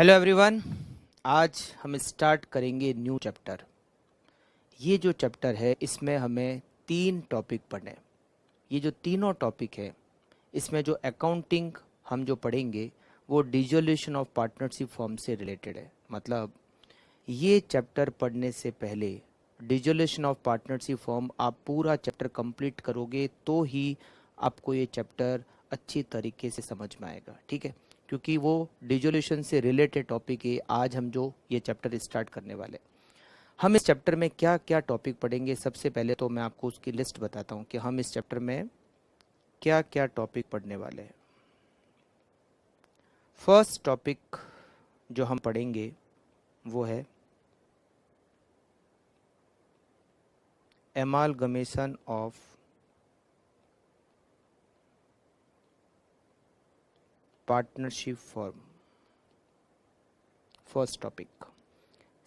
Hello everyone. आज हम start करेंगे न्यू चैप्टर। ये जो चैप्टर है इसमें हमें 3 टॉपिक पढ़ने हैं। ये जो तीनों टॉपिक है इसमें जो अकाउंटिंग हम जो पढ़ेंगे वो डिसोल्यूशन ऑफ पार्टनरशिप फॉर्म से रिलेटेड है। मतलब ये चैप्टर पढ़ने से पहले डिसोल्यूशन ऑफ पार्टनरशिप फॉर्म आप पूरा चैप्टर कंप्लीट करोगे तो ही आपको ये चैप्टर अच्छी तरीके से समझ में आएगा, ठीक है? क्योंकि वो डिसोल्यूशन से रिलेटेड टॉपिक है। आज हम जो ये चैप्टर स्टार्ट करने वाले, हम इस चैप्टर में क्या क्या टॉपिक पढ़ेंगे। सबसे पहले तो मैं आपको उसकी लिस्ट बताता हूँ कि हम इस चैप्टर में क्या क्या टॉपिक पढ़ने वाले हैं। फर्स्ट टॉपिक जो हम पढ़ेंगे वो है amalgamation of partnership form, first topic.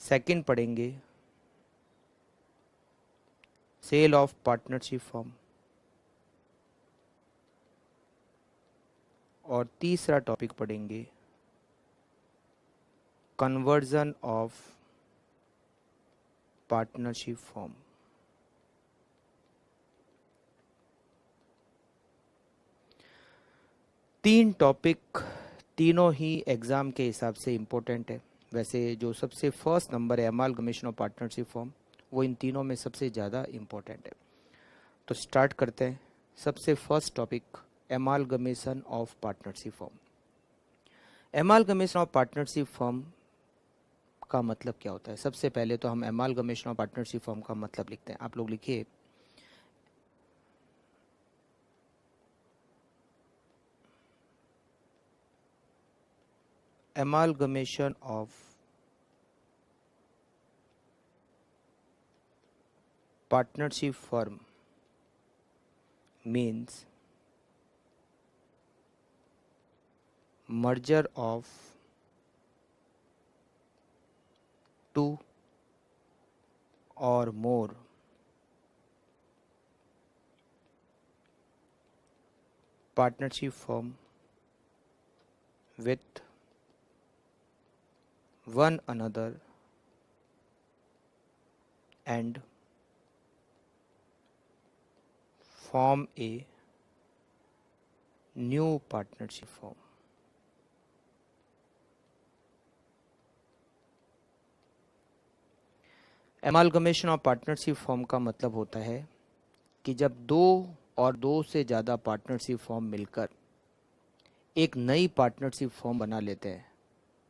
Second पढ़ेंगे सेल ऑफ पार्टनरशिप फॉर्म, और तीसरा टॉपिक पढ़ेंगे कन्वर्जन ऑफ पार्टनरशिप फॉर्म। तीन टॉपिक तीनों ही एग्ज़ाम के हिसाब से इम्पोर्टेंट है। वैसे जो सबसे फर्स्ट नंबर है एमालगमेशन ऑफ पार्टनरशिप फॉर्म, वो इन तीनों में सबसे ज़्यादा इम्पोर्टेंट है। तो स्टार्ट करते हैं। सबसे first topic amalgamation of partnership form. Amalgamation of partnership form का मतलब क्या होता है? सबसे पहले तो हम एमालगमेशन ऑफ पार्टनरशिप फॉर्म का मतलब लिखते हैं। आप लोग लिखिए amalgamation of partnership firm means merger of two or more partnership firm with one another and form a new partnership firm। Amalgamation of partnership form का मतलब होता है कि जब दो और दो से ज़्यादा पार्टनरशिप फॉर्म मिलकर एक नई पार्टनरशिप फॉर्म बना लेते हैं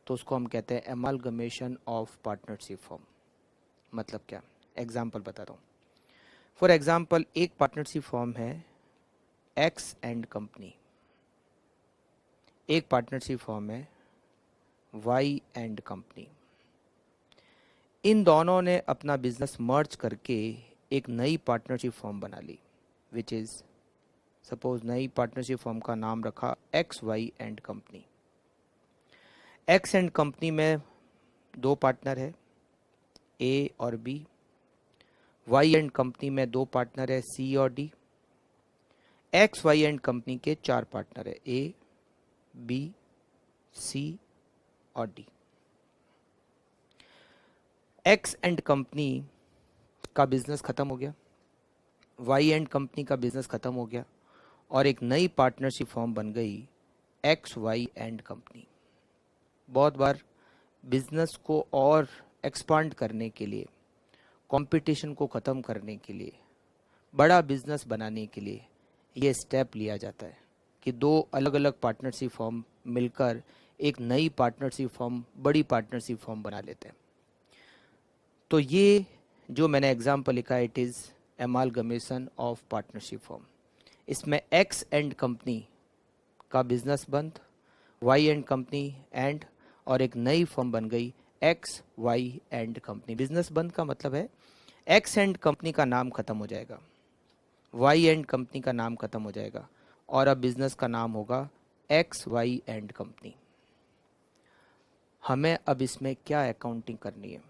तो उसको हम कहते हैं एमालगमेशन ऑफ पार्टनरशिप फॉर्म। मतलब क्या? एग्जाम्पल बताता हूँ। फॉर एग्जाम्पल एक पार्टनरशिप फॉर्म है एक्स एंड कंपनी, एक पार्टनरशिप फॉर्म है वाई एंड कंपनी। इन दोनों ने अपना बिजनेस मर्ज करके एक नई पार्टनरशिप फॉर्म बना ली, विच इज़ सपोज नई पार्टनरशिप फॉर्म का नाम रखा X Y and company. X and company में दो पार्टनर है ए और बी। वाई एंड कंपनी में दो पार्टनर है सी और D. X Y and company के 4 पार्टनर है ए बी सी और डी। एक्स एंड कंपनी का बिजनेस खत्म हो गया, वाई एंड कंपनी का बिजनेस खत्म हो गया और एक नई पार्टनरशिप फॉर्म बन गई एक्स वाई एंड कंपनी। बहुत बार बिजनेस को और एक्सपांड करने के लिए, कंपटीशन को ख़त्म करने के लिए, बड़ा बिजनेस बनाने के लिए ये स्टेप लिया जाता है कि दो अलग अलग पार्टनरशिप फॉर्म मिलकर एक नई पार्टनरशिप फॉर्म, बड़ी पार्टनरशिप फॉर्म बना लेते हैं। तो ये जो मैंने एग्जाम्पल लिखा है it is amalgamation of partnership form. इसमें एक्स एंड कंपनी का बिजनेस बंद, वाई एंड कंपनी एंड, और एक नई फर्म बन गई X Y and company. Business बंद का मतलब है एक्स एंड कंपनी का नाम खत्म हो जाएगा, वाई एंड कंपनी का नाम खत्म हो जाएगा और अब बिजनेस का नाम होगा एक्स वाई एंड कंपनी। हमें अब इसमें क्या अकाउंटिंग करनी है?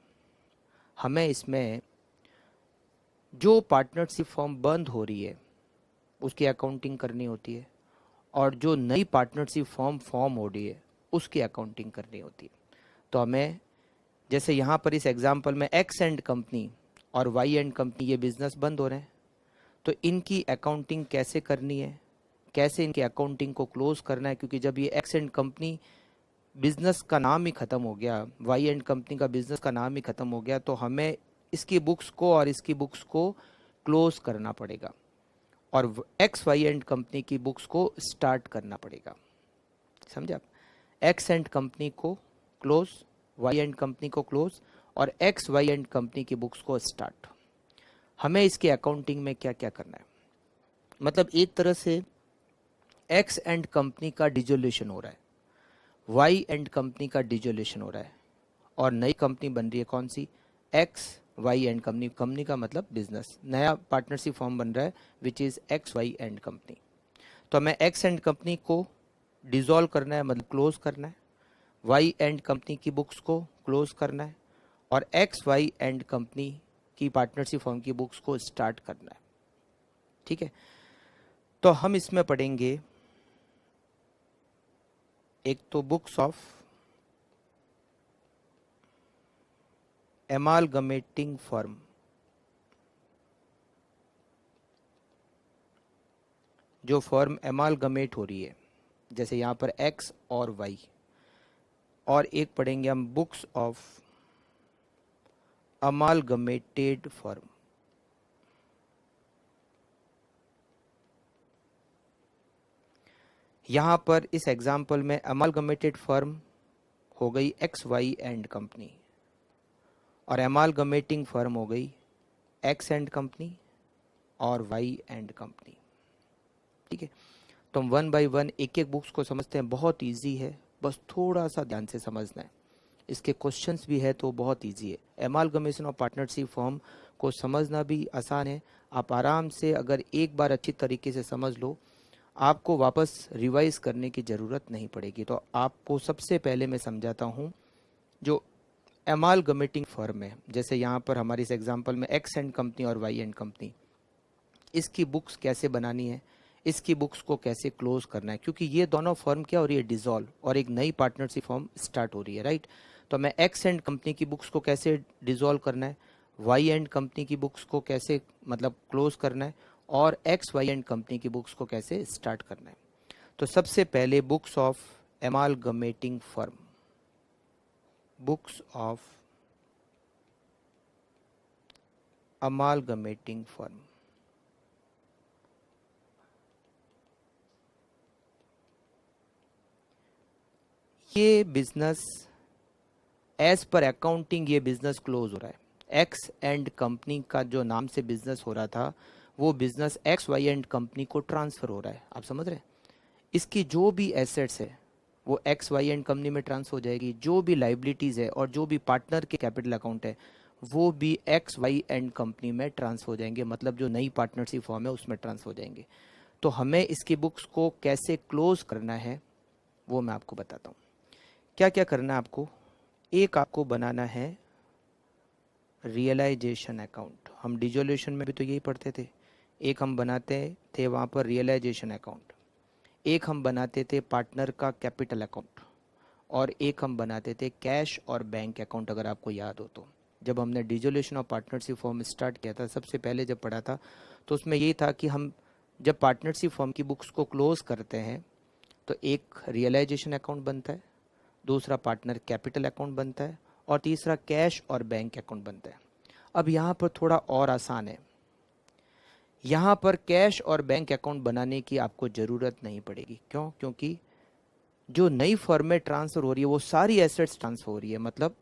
हमें इसमें जो पार्टनरशिप फॉर्म बंद हो रही है उसकी अकाउंटिंग करनी होती है और जो नई पार्टनरशिप फॉर्म हो रही है उसकी अकाउंटिंग करनी होती है। तो हमें जैसे यहाँ पर इस एग्जाम्पल में एक्स एंड कंपनी और वाई एंड कंपनी ये बिजनेस बंद हो रहे हैं, तो इनकी अकाउंटिंग कैसे करनी है, कैसे इनकी अकाउंटिंग को क्लोज करना है, क्योंकि जब ये एक्स एंड कंपनी बिजनेस का नाम ही खत्म हो गया, वाई एंड कंपनी का बिजनेस का नाम ही खत्म हो गया, तो हमें इसकी बुक्स को और इसकी बुक्स को क्लोज करना पड़ेगा और एक्स वाई एंड कंपनी की बुक्स को स्टार्ट करना पड़ेगा। समझे आप? एक्स एंड कंपनी को क्लोज, वाई एंड कंपनी को क्लोज और एक्स वाई एंड कंपनी की बुक्स को स्टार्ट। हमें इसके अकाउंटिंग में क्या क्या करना है, मतलब एक तरह से एक्स एंड कंपनी का डिजोल्यूशन हो रहा है, वाई एंड कंपनी का डिजोल्यूशन हो रहा है और नई कंपनी बन रही है। कौन सी? X Y and company. Company का मतलब बिजनेस, नया पार्टनरशिप फॉर्म बन रहा है which is X Y and company. तो हमें एक्स एंड कंपनी को डिसॉल्व करना है, मतलब क्लोज करना है, वाई एंड कंपनी की बुक्स को क्लोज करना है और एक्स वाई एंड कंपनी की पार्टनरशिप फॉर्म की बुक्स को स्टार्ट करना है। ठीक है, तो हम इसमें पढ़ेंगे एक तो बुक्स ऑफ एमालगमेटिंग फर्म, जो फर्म एमालगमेट हो रही है, जैसे यहां पर एक्स और वाई, और एक पढ़ेंगे हम बुक्स ऑफ अमालगमेटेड फर्म। यहां पर इस एग्जाम्पल में अमालगमेटेड फर्म हो गई एक्स वाई एंड कंपनी और एमालगमेटिंग फर्म हो गई एक्स एंड कंपनी और वाई एंड कंपनी। ठीक है, तो हम वन बाय वन एक एक बुक्स को समझते हैं। बहुत इजी है, बस थोड़ा सा ध्यान से समझना है। इसके क्वेश्चंस भी है तो बहुत इजी है। एमालगमेशन ऑफ पार्टनरशिप फर्म को समझना भी आसान है। आप आराम से अगर एक बार अच्छी तरीके से समझ लो, आपको वापस रिवाइज करने की ज़रूरत नहीं पड़ेगी। तो आपको सबसे पहले मैं समझाता हूँ जो एमालगमेटिंग फर्म है, जैसे यहाँ पर हमारे इस एग्जाम्पल में एक्स एंड कंपनी और वाई एंड कंपनी, इसकी बुक्स कैसे बनानी है, इसकी बुक्स को कैसे क्लोज करना है, क्योंकि ये दोनों फर्म क्या हो रही है, डिसॉल्व, और एक नई पार्टनरशिप फर्म स्टार्ट हो रही है, राइट। तो हमें एक्स एंड कंपनी की बुक्स को कैसे डिसॉल्व करना है, वाई एंड कंपनी की बुक्स को कैसे मतलब क्लोज करना है और एक्स वाई एंड कंपनी की बुक्स को कैसे स्टार्ट करना है। तो सबसे पहले books of amalgamating firm, books of amalgamating firm. ये बिजनेस एज पर अकाउंटिंग ये बिजनेस क्लोज हो रहा है। एक्स एंड कंपनी का जो नाम से बिजनेस हो रहा था वो business X Y and company को ट्रांसफर हो रहा है। आप समझ रहे हैं? इसकी जो भी एसेट्स है वो एक्स वाई एंड कंपनी में ट्रांसफर हो जाएगी, जो भी लाइबिलिटीज है और जो भी पार्टनर के कैपिटल अकाउंट है वो भी एक्स वाई एंड कंपनी में ट्रांसफर हो जाएंगे, मतलब जो नई पार्टनरशिप फॉर्म है उसमें ट्रांसफर हो जाएंगे। तो हमें इसकी बुक्स को कैसे क्लोज करना है वो मैं आपको बताता हूँ। क्या क्या करना है आपको? एक आपको बनाना है रियलाइजेशन अकाउंट। हम डिसोल्यूशन में भी तो यही पढ़ते थे। एक हम बनाते थे वहाँ पर रियलाइजेशन अकाउंट, एक हम बनाते थे पार्टनर का कैपिटल अकाउंट और एक हम बनाते थे कैश और बैंक अकाउंट। अगर आपको याद हो तो जब हमने dissolution of partnership form start किया था, सबसे पहले जब पढ़ा था, तो उसमें यही था कि हम जब पार्टनरशिप फॉर्म की बुक्स को क्लोज करते हैं तो एक रियलाइजेशन अकाउंट बनता है, दूसरा पार्टनर कैपिटल अकाउंट बनता है और तीसरा कैश और बैंक अकाउंट बनता है। अब यहाँ पर थोड़ा और आसान है, यहाँ पर कैश और बैंक अकाउंट बनाने की आपको ज़रूरत नहीं पड़ेगी। क्यों? क्योंकि जो नई फर्म में ट्रांसफ़र हो रही है वो सारी एसेट्स ट्रांसफ़र हो रही है, मतलब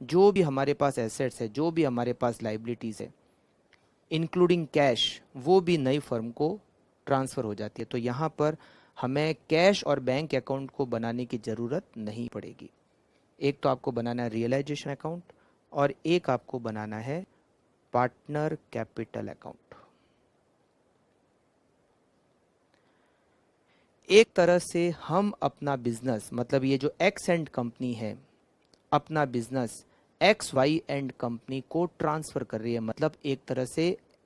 जो भी हमारे पास एसेट्स है, जो भी हमारे पास लाइबिलिटीज़ है इंक्लूडिंग कैश, वो भी नई फर्म को ट्रांसफ़र हो जाती है। तो यहाँ पर हमें कैश और बैंक अकाउंट को बनाने की ज़रूरत नहीं पड़ेगी। एक तो आपको बनाना है रियलाइजेशन अकाउंट और एक आपको बनाना है पार्टनर कैपिटल अकाउंट। एक तरह से हम अपना बिजनेस, मतलब ये जो एक्स एंड कंपनी है, अपना business X Y and company को ट्रांसफर कर रही है। मतलब एक तरह से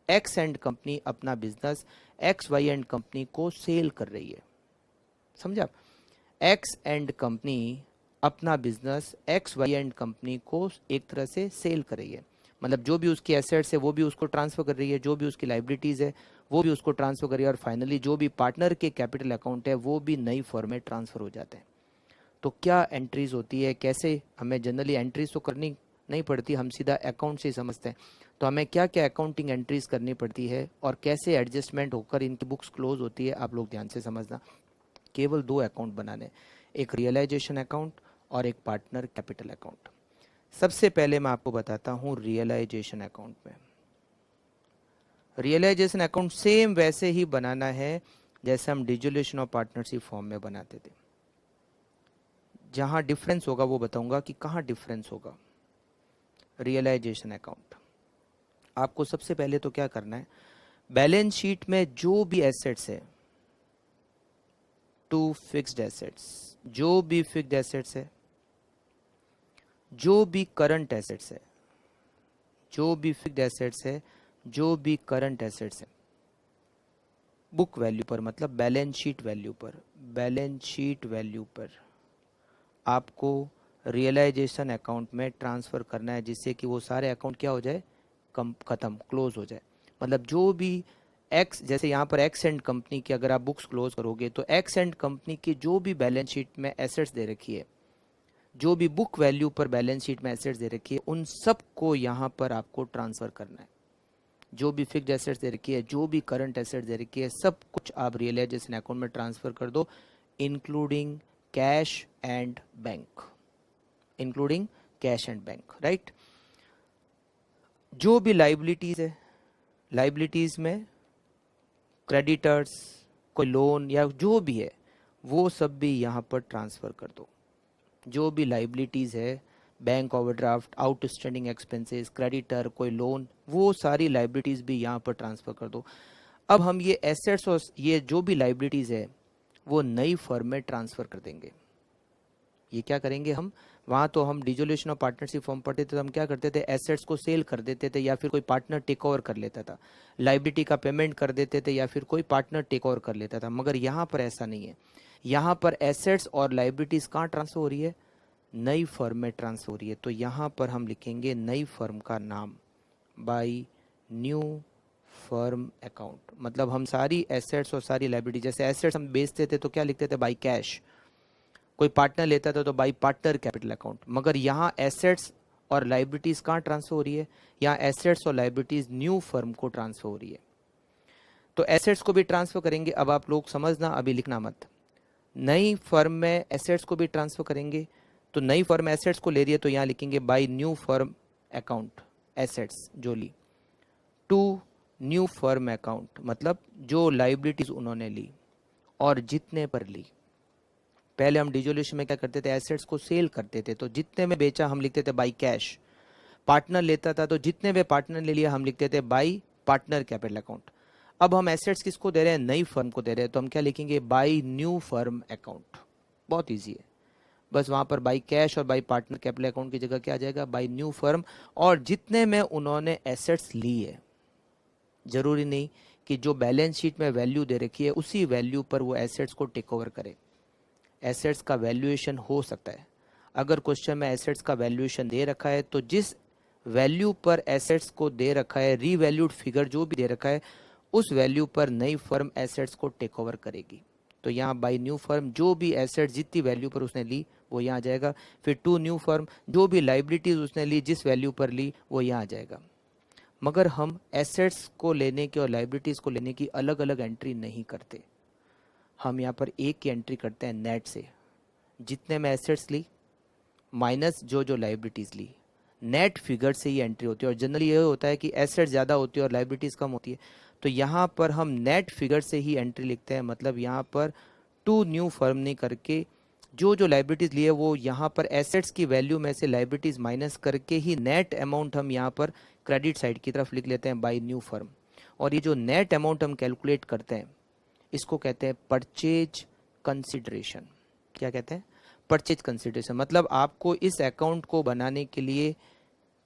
एक्स एंड कंपनी अपना business X Y and company को सेल कर रही है। समझा? एक्स एंड कंपनी अपना business X Y and company को एक तरह से सेल कर रही है, मतलब जो भी उसकी एसेट्स है वो भी उसको ट्रांसफर कर रही है, जो भी उसकी लाइबिलिटीज है वो भी उसको ट्रांसफर कर रही है, और फाइनली जो भी पार्टनर के कैपिटल अकाउंट है वो भी नई फर्म में ट्रांसफर हो जाते हैं। तो क्या एंट्रीज होती है, कैसे हमें जनरली एंट्रीज तो करनी नहीं पड़ती, हम सीधा अकाउंट से ही समझते हैं। तो हमें क्या क्या अकाउंटिंग एंट्रीज करनी पड़ती है और कैसे एडजस्टमेंट होकर इनकी बुक्स क्लोज होती है, आप लोग ध्यान से समझना। केवल दो अकाउंट बनाने, एक रियलाइजेशन अकाउंट और एक पार्टनर कैपिटल अकाउंट। सबसे पहले मैं आपको बताता हूँ रियलाइजेशन अकाउंट में। रियलाइजेशन अकाउंट सेम वैसे ही बनाना है जैसे हम डिसोल्यूशन ऑफ पार्टनरशिप फॉर्म में बनाते थे। जहां डिफरेंस होगा वो बताऊंगा कि कहां डिफरेंस होगा। रियलाइजेशन अकाउंट आपको सबसे पहले तो क्या करना है, बैलेंस शीट में जो भी एसेट्स है, टू फिक्स्ड एसेट्स, जो भी फिक्स्ड एसेट्स है, जो भी करंट एसेट्स है, जो भी फिक्स्ड एसेट्स है, जो भी करंट एसेट्स है, बुक वैल्यू पर मतलब बैलेंस शीट वैल्यू पर, बैलेंस शीट वैल्यू पर आपको रियलाइजेशन अकाउंट में ट्रांसफर करना है, जिससे कि वो सारे अकाउंट क्या हो जाए, खत्म, क्लोज हो जाए। मतलब जो भी एक्स, जैसे यहाँ पर एक्स एंड कंपनी की अगर आप बुक्स क्लोज करोगे तो एक्स एंड कंपनी की जो भी बैलेंस शीट में एसेट्स दे रखी है, जो भी बुक वैल्यू पर बैलेंस शीट में एसेट्स दे रखी है, उन सब को यहाँ पर आपको ट्रांसफर करना है। जो भी फिक्स्ड एसेट्स दे रखी है, जो भी करंट एसेट्स दे रखी है, सब कुछ आप रियलाइजेशन अकाउंट में ट्रांसफर कर दो, including cash and bank, including cash and bank, right. जो भी लाइबिलिटीज है, लाइबिलिटीज में क्रेडिटर्स, कोई लोन या जो भी है, वो सब भी यहाँ पर ट्रांसफर कर दो। जो भी लाइबिलिटीज है, bank overdraft, outstanding expenses, creditor, कोई लोन, वो सारी लाइबिलिटीज भी यहाँ पर ट्रांसफर कर दो। अब हम ये एसेट्स और ये जो भी लाइबिलिटीज है वो नई फर्म में ट्रांसफर कर देंगे। ये क्या करेंगे हम, वहाँ तो हम डिसोल्यूशन ऑफ पार्टनरशिप फॉर्म पढ़ते थे तो हम क्या करते थे, एसेट्स को सेल कर देते थे या फिर कोई पार्टनर टेक ओवर कर लेता था, लाइबिलिटी का पेमेंट कर देते थे या फिर कोई पार्टनर टेक ओवर कर लेता था। मगर यहाँ पर ऐसा नहीं है, यहाँ पर एसेट्स और लाइबिलिटीज कहाँ ट्रांसफर हो रही है, नई फर्म में ट्रांसफर हो रही है। तो यहाँ पर हम लिखेंगे नई फर्म का नाम बाय न्यू फर्म अकाउंट। मतलब हम सारी एसेट्स और सारी लाइबिलिटी, जैसे एसेट्स हम बेचते थे तो क्या लिखते थे, बाय कैश, कोई पार्टनर लेता था तो बाय पार्टनर कैपिटल अकाउंट। मगर यहाँ एसेट्स और लाइबिलिटीज कहाँ ट्रांसफर हो रही है, यहाँ एसेट्स और लाइबिलिटीज न्यू फर्म को ट्रांसफर हो रही है। तो एसेट्स को भी ट्रांसफर करेंगे, अब आप लोग समझना, अभी लिखना मत। नई फर्म में एसेट्स को भी ट्रांसफर करेंगे, तो नई फर्म एसेट्स को ले रही है तो यहाँ लिखेंगे by new firm account, assets जो ली, टू न्यू फर्म अकाउंट, मतलब जो लाइबिलिटीज उन्होंने ली और जितने पर ली। पहले हम डिसोल्यूशन में क्या करते थे, एसेट्स को सेल करते थे तो जितने में बेचा हम लिखते थे बाय कैश, पार्टनर लेता था तो जितने में पार्टनर ले लिया हम लिखते थे बाय पार्टनर कैपिटल अकाउंट। अब हम एसेट्स किसको दे रहे हैं, नई फर्म को दे रहे हैं, तो हम क्या लिखेंगे, बाय न्यू फर्म अकाउंट। बहुत ईजी है, बस वहां पर बाय कैश और बाय पार्टनर कैपिटल अकाउंट की जगह क्या आ जाएगा, बाय न्यू फर्म, और जितने में उन्होंने एसेट्स ली है। जरूरी नहीं कि जो बैलेंस शीट में वैल्यू दे रखी है उसी वैल्यू पर वो एसेट्स को टेक ओवर करे। एसेट्स का वैल्यूएशन हो सकता है, अगर क्वेश्चन में एसेट्स का वैल्यूएशन दे रखा है तो जिस वैल्यू पर एसेट्स को दे रखा है, रीवैल्यूड फिगर जो भी दे रखा है, उस वैल्यू पर नई फर्म एसेट्स को टेक ओवर करेगी। तो यहाँ बाय न्यू फर्म जो भी एसेट्स जितनी वैल्यू पर उसने ली वो यहाँ आ जाएगा, फिर टू न्यू फर्म जो भी लाइबिलिटीज उसने ली जिस वैल्यू पर ली वो यहाँ आ जाएगा। मगर हम एसेट्स को लेने की और लाइबिलिटीज को लेने की अलग अलग एंट्री नहीं करते, हम यहाँ पर एक की एंट्री करते हैं नेट से, जितने में एसेट्स ली माइनस जो जो लाइबिलिटीज ली, नेट फिगर से ही एंट्री होती है। और जनरली ये होता है कि एसेट्स ज़्यादा होती है और लाइबिलिटीज कम होती है, तो यहाँ पर हम नेट फिगर से ही एंट्री लिखते हैं। मतलब यहाँ पर टू न्यू फर्म नहीं करके जो जो लाइबिलिटीज लिए वो यहाँ पर एसेट्स की वैल्यू में से लाइबिलिटीज माइनस करके ही नेट अमाउंट हम यहाँ पर क्रेडिट साइड की तरफ लिख लेते हैं बाय न्यू फर्म। और ये जो नेट अमाउंट हम कैलकुलेट करते हैं इसको कहते हैं परचेज कंसिडरेशन। क्या कहते हैं, परचेज कंसिडरेशन। मतलब आपको इस अकाउंट को बनाने के लिए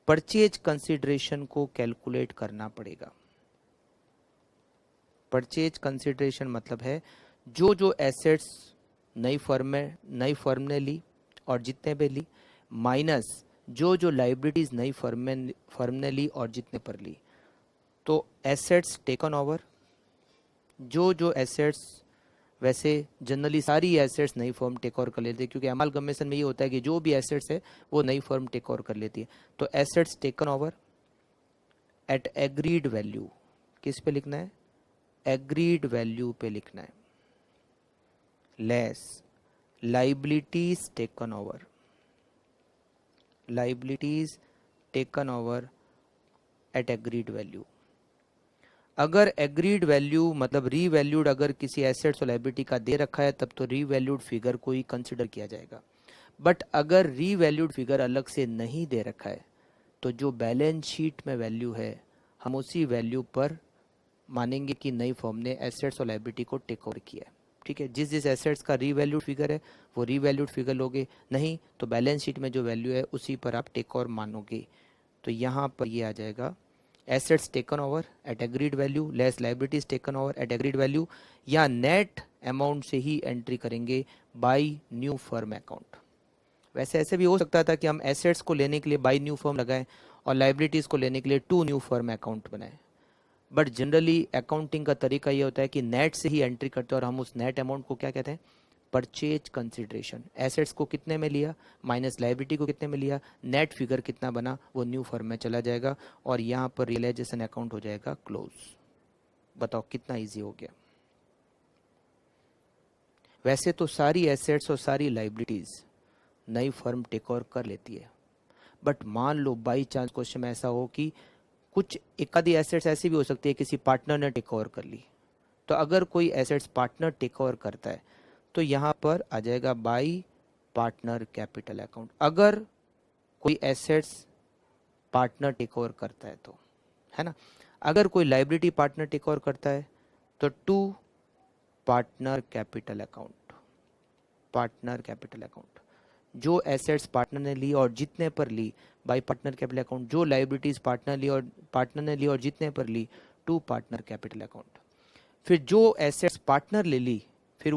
परचेज कंसिडरेशन को कैलकुलेट करना पड़ेगा। परचेज कंसिडरेशन मतलब है जो जो एसेट्स नई फर्म ने ली और जितने पे ली, माइनस जो जो लाइबिलिटीज नई फर्म ने ली और जितने पर ली। तो एसेट्स टेकन ओवर, जो जो एसेट्स, वैसे जनरली सारी एसेट्स नई फर्म टेक ओवर कर लेती है, क्योंकि अमालगमेशन में ये होता है कि जो भी एसेट्स है वो नई फर्म टेक ओवर कर लेती है। तो assets taken over at agreed value, किस पे लिखना है? एग्रीड वैल्यू पे लिखना है, less liabilities taken over, liabilities taken over at agreed value. अगर एग्रीड वैल्यू मतलब रीवैल्यूड अगर किसी एसेट्स और लाइबिलिटी का दे रखा है तब तो रीवैल्यूड फिगर को ही कंसिडर किया जाएगा। बट अगर रीवैल्यूड फिगर अलग से नहीं दे रखा है तो जो बैलेंस शीट में वैल्यू है हम उसी वैल्यू पर मानेंगे कि नई फर्म ने एसेट्स और लाइबिलिटी को टेक ओवर किया है। ठीक है, जिस जिस एसेट्स का रीवैल्यूड फिगर है वो रीवैल्यूड फिगर लोगे, नहीं तो बैलेंस शीट में जो वैल्यू है उसी पर आप टेक ओवर मानोगे। तो यहाँ पर ये आ जाएगा assets taken over at agreed value less liabilities taken over at agreed value, या नेट अमाउंट से ही एंट्री करेंगे बाय न्यू फर्म अकाउंट। वैसे ऐसे भी हो सकता था कि हम एसेट्स को लेने के लिए बाय न्यू फर्म लगाएं और लाइबिलिटीज को लेने के लिए टू न्यू फर्म अकाउंट बनाएं, बट जनरली अकाउंटिंग का तरीका ये होता है कि नेट से ही एंट्री करते हैं और हम उस नेट अमाउंट को क्या कहते हैं? Purchase consideration. एसेट्स को कितने में लिया माइनस लाइबिलिटी को कितने में लिया, नेट फिगर कितना बना वो न्यू फर्म में चला जाएगा और यहाँ पर रियलाइजेशन अकाउंट हो जाएगा क्लोज। बताओ कितना इजी हो गया। वैसे तो सारी एसेट्स और सारी लाइबिलिटीज नई फर्म टेक ओवर कर लेती है, बट मान लो बाई चांस क्वेश्चन में ऐसा हो कि कुछ एक आधी एसेट्स ऐसी भी हो सकती है किसी पार्टनर ने टेक ओवर कर ली। तो अगर कोई एसेट्स पार्टनर टेक ओवर करता है तो यहाँ पर आ जाएगा बाई पार्टनर कैपिटल अकाउंट। अगर कोई एसेट्स पार्टनर टेक ओवर करता है तो, है ना। अगर कोई लाइबिलिटी पार्टनर टेक ओवर करता है तो to partner capital account, partner capital account. जो एसेट्स पार्टनर ने ली और जितने पर ली बाई पार्टनर कैपिटल अकाउंट, जो लाइबिलिटीज पार्टनर ने ली और जितने पर ली टू पार्टनर कैपिटल अकाउंट। फिर जो एसेट्स पार्टनर ले ली फिर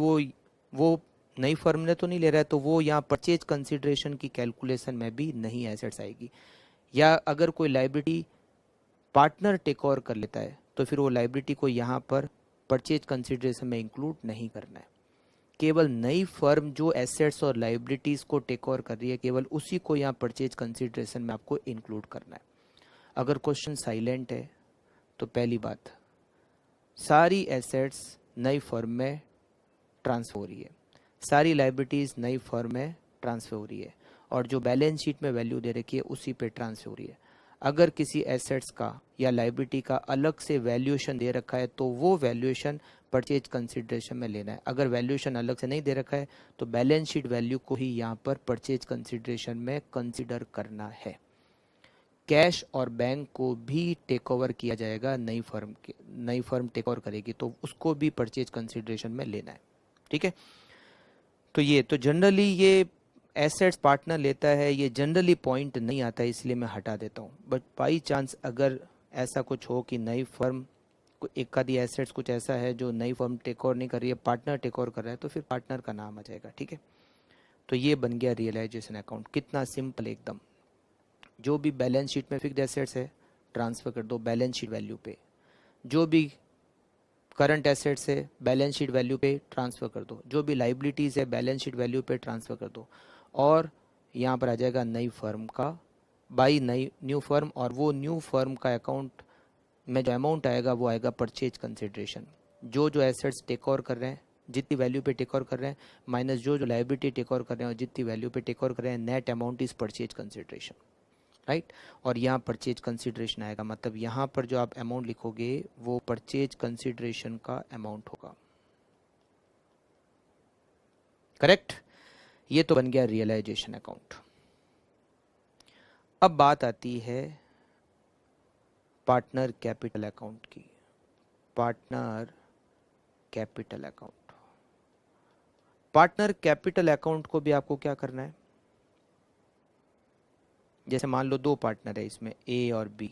वो नई फर्म ने तो नहीं ले रहा है तो वो यहाँ परचेज कंसिडरेशन की कैलकुलेशन में भी नहीं एसेट्स आएगी। या अगर कोई लाइबिलिटी पार्टनर टेक ओवर कर लेता है तो फिर वो लाइबिलिटी को यहाँ पर परचेज कंसिडरेशन में इंक्लूड नहीं करना है। केवल नई फर्म जो एसेट्स और लाइबिलिटीज को टेक ओवर कर रही है केवल उसी को यहाँ परचेज कंसिडरेशन में आपको इंक्लूड करना है। अगर क्वेश्चन साइलेंट है तो पहली बात, सारी एसेट्स नई फर्म में ट्रांसफर हो रही है, सारी लाइबिलिटीज नई फर्म में ट्रांसफर हो रही है और जो बैलेंस शीट में वैल्यू दे रखी है उसी पे ट्रांसफर हो रही है। अगर किसी एसेट्स का या लाइबिलिटी का अलग से वैल्यूएशन दे रखा है तो वो वैल्यूएशन परचेज कंसिडरेशन में लेना है। अगर वैल्यूएशन अलग से नहीं दे रखा है तो बैलेंस शीट वैल्यू को ही यहाँ पर परचेज कंसिडरेशन में कंसिडर करना है। कैश और बैंक को भी टेक ओवर किया जाएगा, नई फर्म टेक ओवर करेगी तो उसको भी परचेज कंसिडरेशन में लेना है। ठीक है, तो ये तो जनरली ये एसेट्स पार्टनर लेता है, ये जनरली पॉइंट नहीं आता है इसलिए मैं हटा देता हूँ। बट बाई चांस अगर ऐसा कुछ हो कि नई फर्म एक आधी एसेट्स कुछ ऐसा है जो नई फर्म टेक ओवर नहीं कर रही है, पार्टनर टेक ओवर कर रहा है, तो फिर पार्टनर का नाम आ जाएगा। ठीक है, तो ये बन गया रियलाइजेशन अकाउंट। कितना सिंपल एकदम। जो भी बैलेंस शीट में फिक्स्ड एसेट्स है ट्रांसफर कर दो बैलेंस शीट वैल्यू पे, जो भी करंट एसेट्स है बैलेंस शीट वैल्यू पे ट्रांसफर कर दो, जो भी लाइबिलिटीज है बैलेंस शीट वैल्यू पे ट्रांसफर कर दो, और यहाँ पर आ जाएगा नई फर्म का बाई न्यू फर्म, और वो न्यू फर्म का अकाउंट में जो अमाउंट आएगा वो आएगा परचेज कंसिडरेशन। जो जो एसेट्स टेक ओवर कर रहे हैं जितनी वैल्यू पे टेक ओवर कर रहे हैं माइनस जो जो लाइबिलिटी टेक ओवर कर रहे हैं और जितनी वैल्यू पे टेक ओवर कर रहे हैं, net amount is purchase consideration, right. और यहाँ परचेज कंसिडरेशन आएगा, मतलब यहाँ पर जो आप अमाउंट लिखोगे वो परचेज कंसिडरेशन का अमाउंट होगा। करेक्ट, ये तो बन गया रियलाइजेशन अकाउंट। अब बात आती है पार्टनर कैपिटल अकाउंट की। Partner capital account, partner capital account को भी आपको क्या करना है, जैसे मान लो दो पार्टनर है इसमें ए और बी,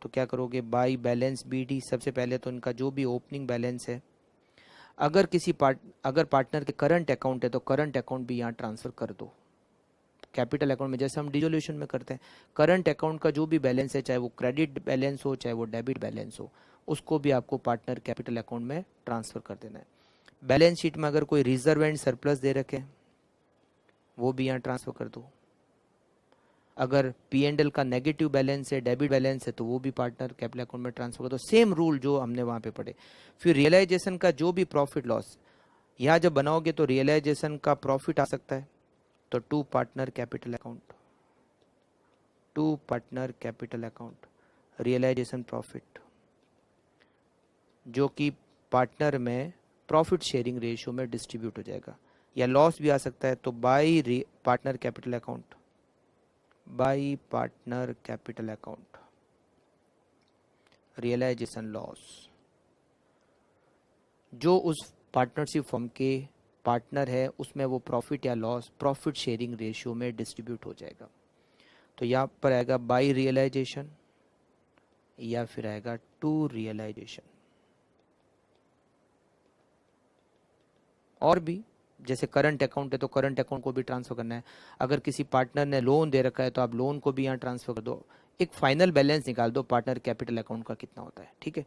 तो क्या करोगे बाई बैलेंस बी डी। सबसे पहले तो उनका जो भी ओपनिंग बैलेंस है अगर पार्टनर के करंट अकाउंट है तो करंट अकाउंट भी यहाँ ट्रांसफर कर दो कैपिटल अकाउंट में, जैसे हम डिसोल्यूशन में करते हैं। करंट अकाउंट का जो भी बैलेंस है, चाहे वो क्रेडिट बैलेंस हो चाहे वो डेबिट बैलेंस हो, उसको भी आपको पार्टनर कैपिटल अकाउंट में ट्रांसफर कर देना है। बैलेंस शीट में अगर कोई रिजर्व एंड सरप्लस दे रखे वो भी यहाँ ट्रांसफर कर दो। अगर P&L का नेगेटिव बैलेंस है, डेबिट बैलेंस है, तो वो भी पार्टनर कैपिटल अकाउंट में ट्रांसफर कर दो। सेम रूल जो हमने वहाँ पे पढ़े। फिर रियलाइजेशन का जो भी प्रॉफिट लॉस यहाँ जब बनाओगे तो रियलाइजेशन का प्रॉफिट आ सकता है, तो to partner capital account realisation profit, जो कि पार्टनर में प्रॉफिट शेयरिंग रेशियो में डिस्ट्रीब्यूट हो जाएगा। या लॉस भी आ सकता है, तो by partner capital account realisation loss, जो उस पार्टनरशिप फर्म के पार्टनर है उसमें वो प्रॉफिट या लॉस प्रॉफिट शेयरिंग रेशियो में डिस्ट्रीब्यूट हो जाएगा। तो यहाँ पर आएगा बाई रियलाइजेशन या फिर आएगा टू रियलाइजेशन। और भी जैसे करंट अकाउंट है तो करंट अकाउंट को भी ट्रांसफर करना है। अगर किसी पार्टनर ने लोन दे रखा है तो आप लोन को भी यहाँ ट्रांसफर कर दो। एक फाइनल बैलेंस निकाल दो पार्टनर कैपिटल अकाउंट का कितना होता है, ठीक है।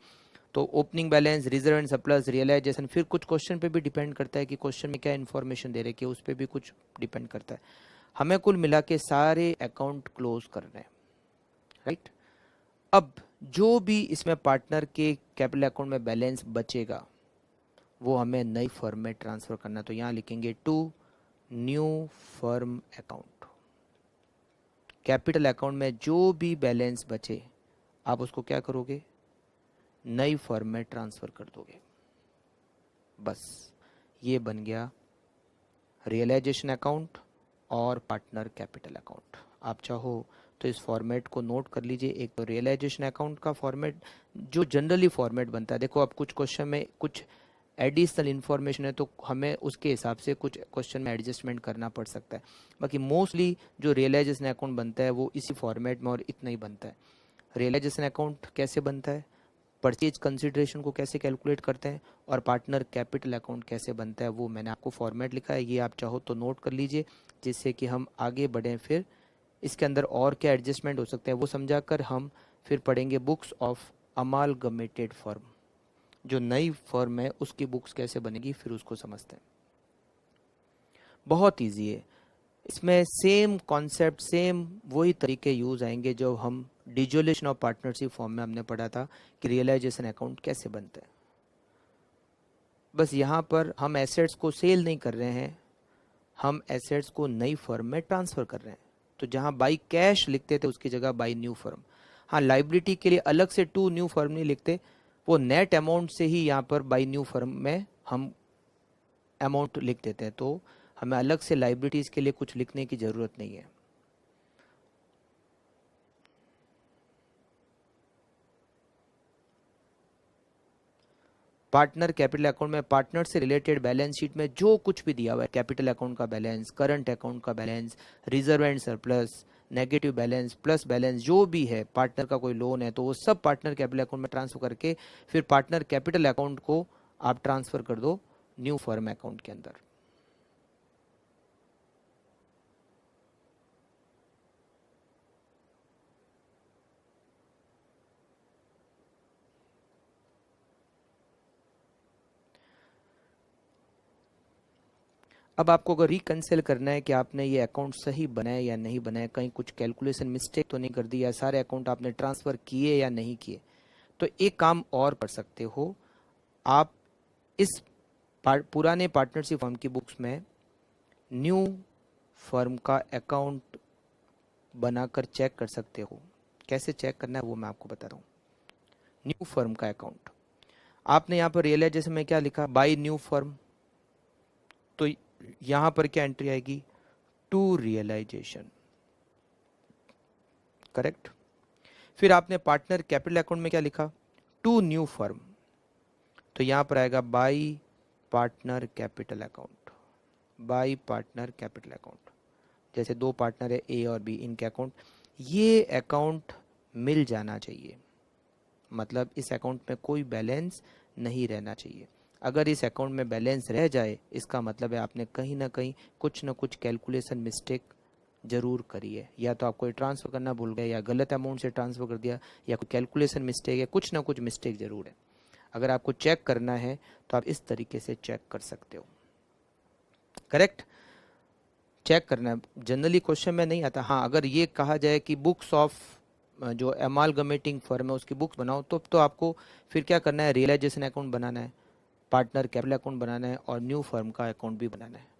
तो opening balance, reserve and surplus, realisation, फिर कुछ क्वेश्चन पे भी डिपेंड करता है कि क्वेश्चन में क्या इन्फॉर्मेशन दे रहे हैं, उस पर भी कुछ डिपेंड करता है। हमें कुल मिला के सारे अकाउंट क्लोज करने हैं, राइट। अब जो भी इसमें पार्टनर के कैपिटल अकाउंट में बैलेंस बचेगा वो हमें नई फर्म में ट्रांसफर करना। तो यहाँ लिखेंगे to new firm account. Capital account में जो भी बैलेंस बचे आप उसको क्या करोगे, नई फर्म में ट्रांसफर कर दोगे। बस ये बन गया रियलाइजेशन अकाउंट और पार्टनर कैपिटल अकाउंट। आप चाहो तो इस फॉर्मेट को नोट कर लीजिए। एक तो रियलाइजेशन अकाउंट का फॉर्मेट जो जनरली फॉर्मेट बनता है, देखो अब कुछ क्वेश्चन में कुछ एडिशनल इन्फॉर्मेशन है तो हमें उसके हिसाब से कुछ क्वेश्चन में एडजस्टमेंट करना पड़ सकता है। बाकी मोस्टली जो रियलाइजेशन अकाउंट बनता है वो इसी फॉर्मेट में और इतना ही बनता है। रियलाइजेशन अकाउंट कैसे बनता है, परचेज कंसिडरेशन को कैसे कैलकुलेट करते हैं, और पार्टनर कैपिटल अकाउंट कैसे बनता है, वो मैंने आपको फॉर्मेट लिखा है। ये आप चाहो तो नोट कर लीजिए, जिससे कि हम आगे बढ़ें। फिर इसके अंदर और क्या एडजस्टमेंट हो सकते हैं वो समझा कर हम फिर पढ़ेंगे बुक्स ऑफ अमालगमेटेड फर्म। जो नई फर्म है उसकी बुक्स कैसे बनेगी फिर उसको समझते हैं। बहुत ईजी है, इसमें सेम कॉन्सेप्ट सेम वही तरीके यूज आएंगे जो हम डिसोल्यूशन ऑफ पार्टनरशिप फॉर्म में हमने पढ़ा था कि रियलाइजेशन अकाउंट कैसे बनता है। बस यहाँ पर हम एसेट्स को सेल नहीं कर रहे हैं, हम एसेट्स को नई फर्म में ट्रांसफर कर रहे हैं। तो जहाँ बाई कैश लिखते थे उसकी जगह बाई न्यू फर्म। हाँ, लाइबिलिटी के लिए अलग से टू न्यू फर्म नहीं लिखते, वो नेट अमाउंट से ही यहाँ पर बाई न्यू फर्म में हम अमाउंट लिख देते हैं। तो हमें अलग से लाइबिलिटीज के लिए कुछ लिखने की जरूरत नहीं है। पार्टनर कैपिटल अकाउंट में पार्टनर से रिलेटेड बैलेंस शीट में जो कुछ भी दिया हुआ है, कैपिटल अकाउंट का बैलेंस, करंट अकाउंट का balance, reserve and surplus, negative balance, plus balance, जो भी है, पार्टनर का कोई लोन है तो वो सब पार्टनर कैपिटल अकाउंट में ट्रांसफर करके फिर पार्टनर कैपिटल अकाउंट को आप ट्रांसफर कर दो न्यू फर्म अकाउंट के अंदर। अब आपको अगर रिकंसिल करना है कि आपने ये अकाउंट सही बनाया या नहीं बनाया, कहीं कुछ कैलकुलेशन मिस्टेक तो नहीं कर दी, या सारे अकाउंट आपने ट्रांसफर किए या नहीं किए, तो एक काम और कर सकते हो। आप इस पुराने पार्टनरशिप फर्म की बुक्स में न्यू फर्म का अकाउंट बनाकर चेक कर सकते हो। कैसे चेक करना है वो मैं आपको बता रहा हूँ। न्यू फर्म का अकाउंट आपने यहाँ पर रियलाइजेशन में क्या लिखा, बाय न्यू फर्म, तो यहाँ पर क्या एंट्री आएगी, टू रियलाइजेशन, करेक्ट। फिर आपने पार्टनर कैपिटल अकाउंट में क्या लिखा, टू न्यू फर्म, तो यहाँ पर आएगा bye partner capital account, bye partner capital account. जैसे दो पार्टनर है ए और बी, इनके अकाउंट, ये अकाउंट मिल जाना चाहिए, मतलब इस अकाउंट में कोई बैलेंस नहीं रहना चाहिए। अगर इस अकाउंट में बैलेंस रह जाए इसका मतलब है आपने कहीं ना कहीं कुछ ना कुछ कैलकुलेशन मिस्टेक जरूर करी है, या तो आपको ट्रांसफ़र करना भूल गए, या गलत अमाउंट से ट्रांसफ़र कर दिया, या कोई कैलकुलेशन मिस्टेक है, कुछ ना कुछ मिस्टेक जरूर है। अगर आपको चेक करना है तो आप इस तरीके से चेक कर सकते हो। करेक्ट, चेक करना है। जनरली क्वेश्चन में नहीं आता। हाँ, अगर ये कहा जाए कि बुक्स ऑफ जो एमालगमेटिंग फर्म है उसकी बुक्स बनाओ, तो आपको फिर क्या करना है, रियलाइजेशन अकाउंट बनाना है, पार्टनर कैपिटल अकाउंट बनाना है और न्यू फर्म का अकाउंट भी बनाना है।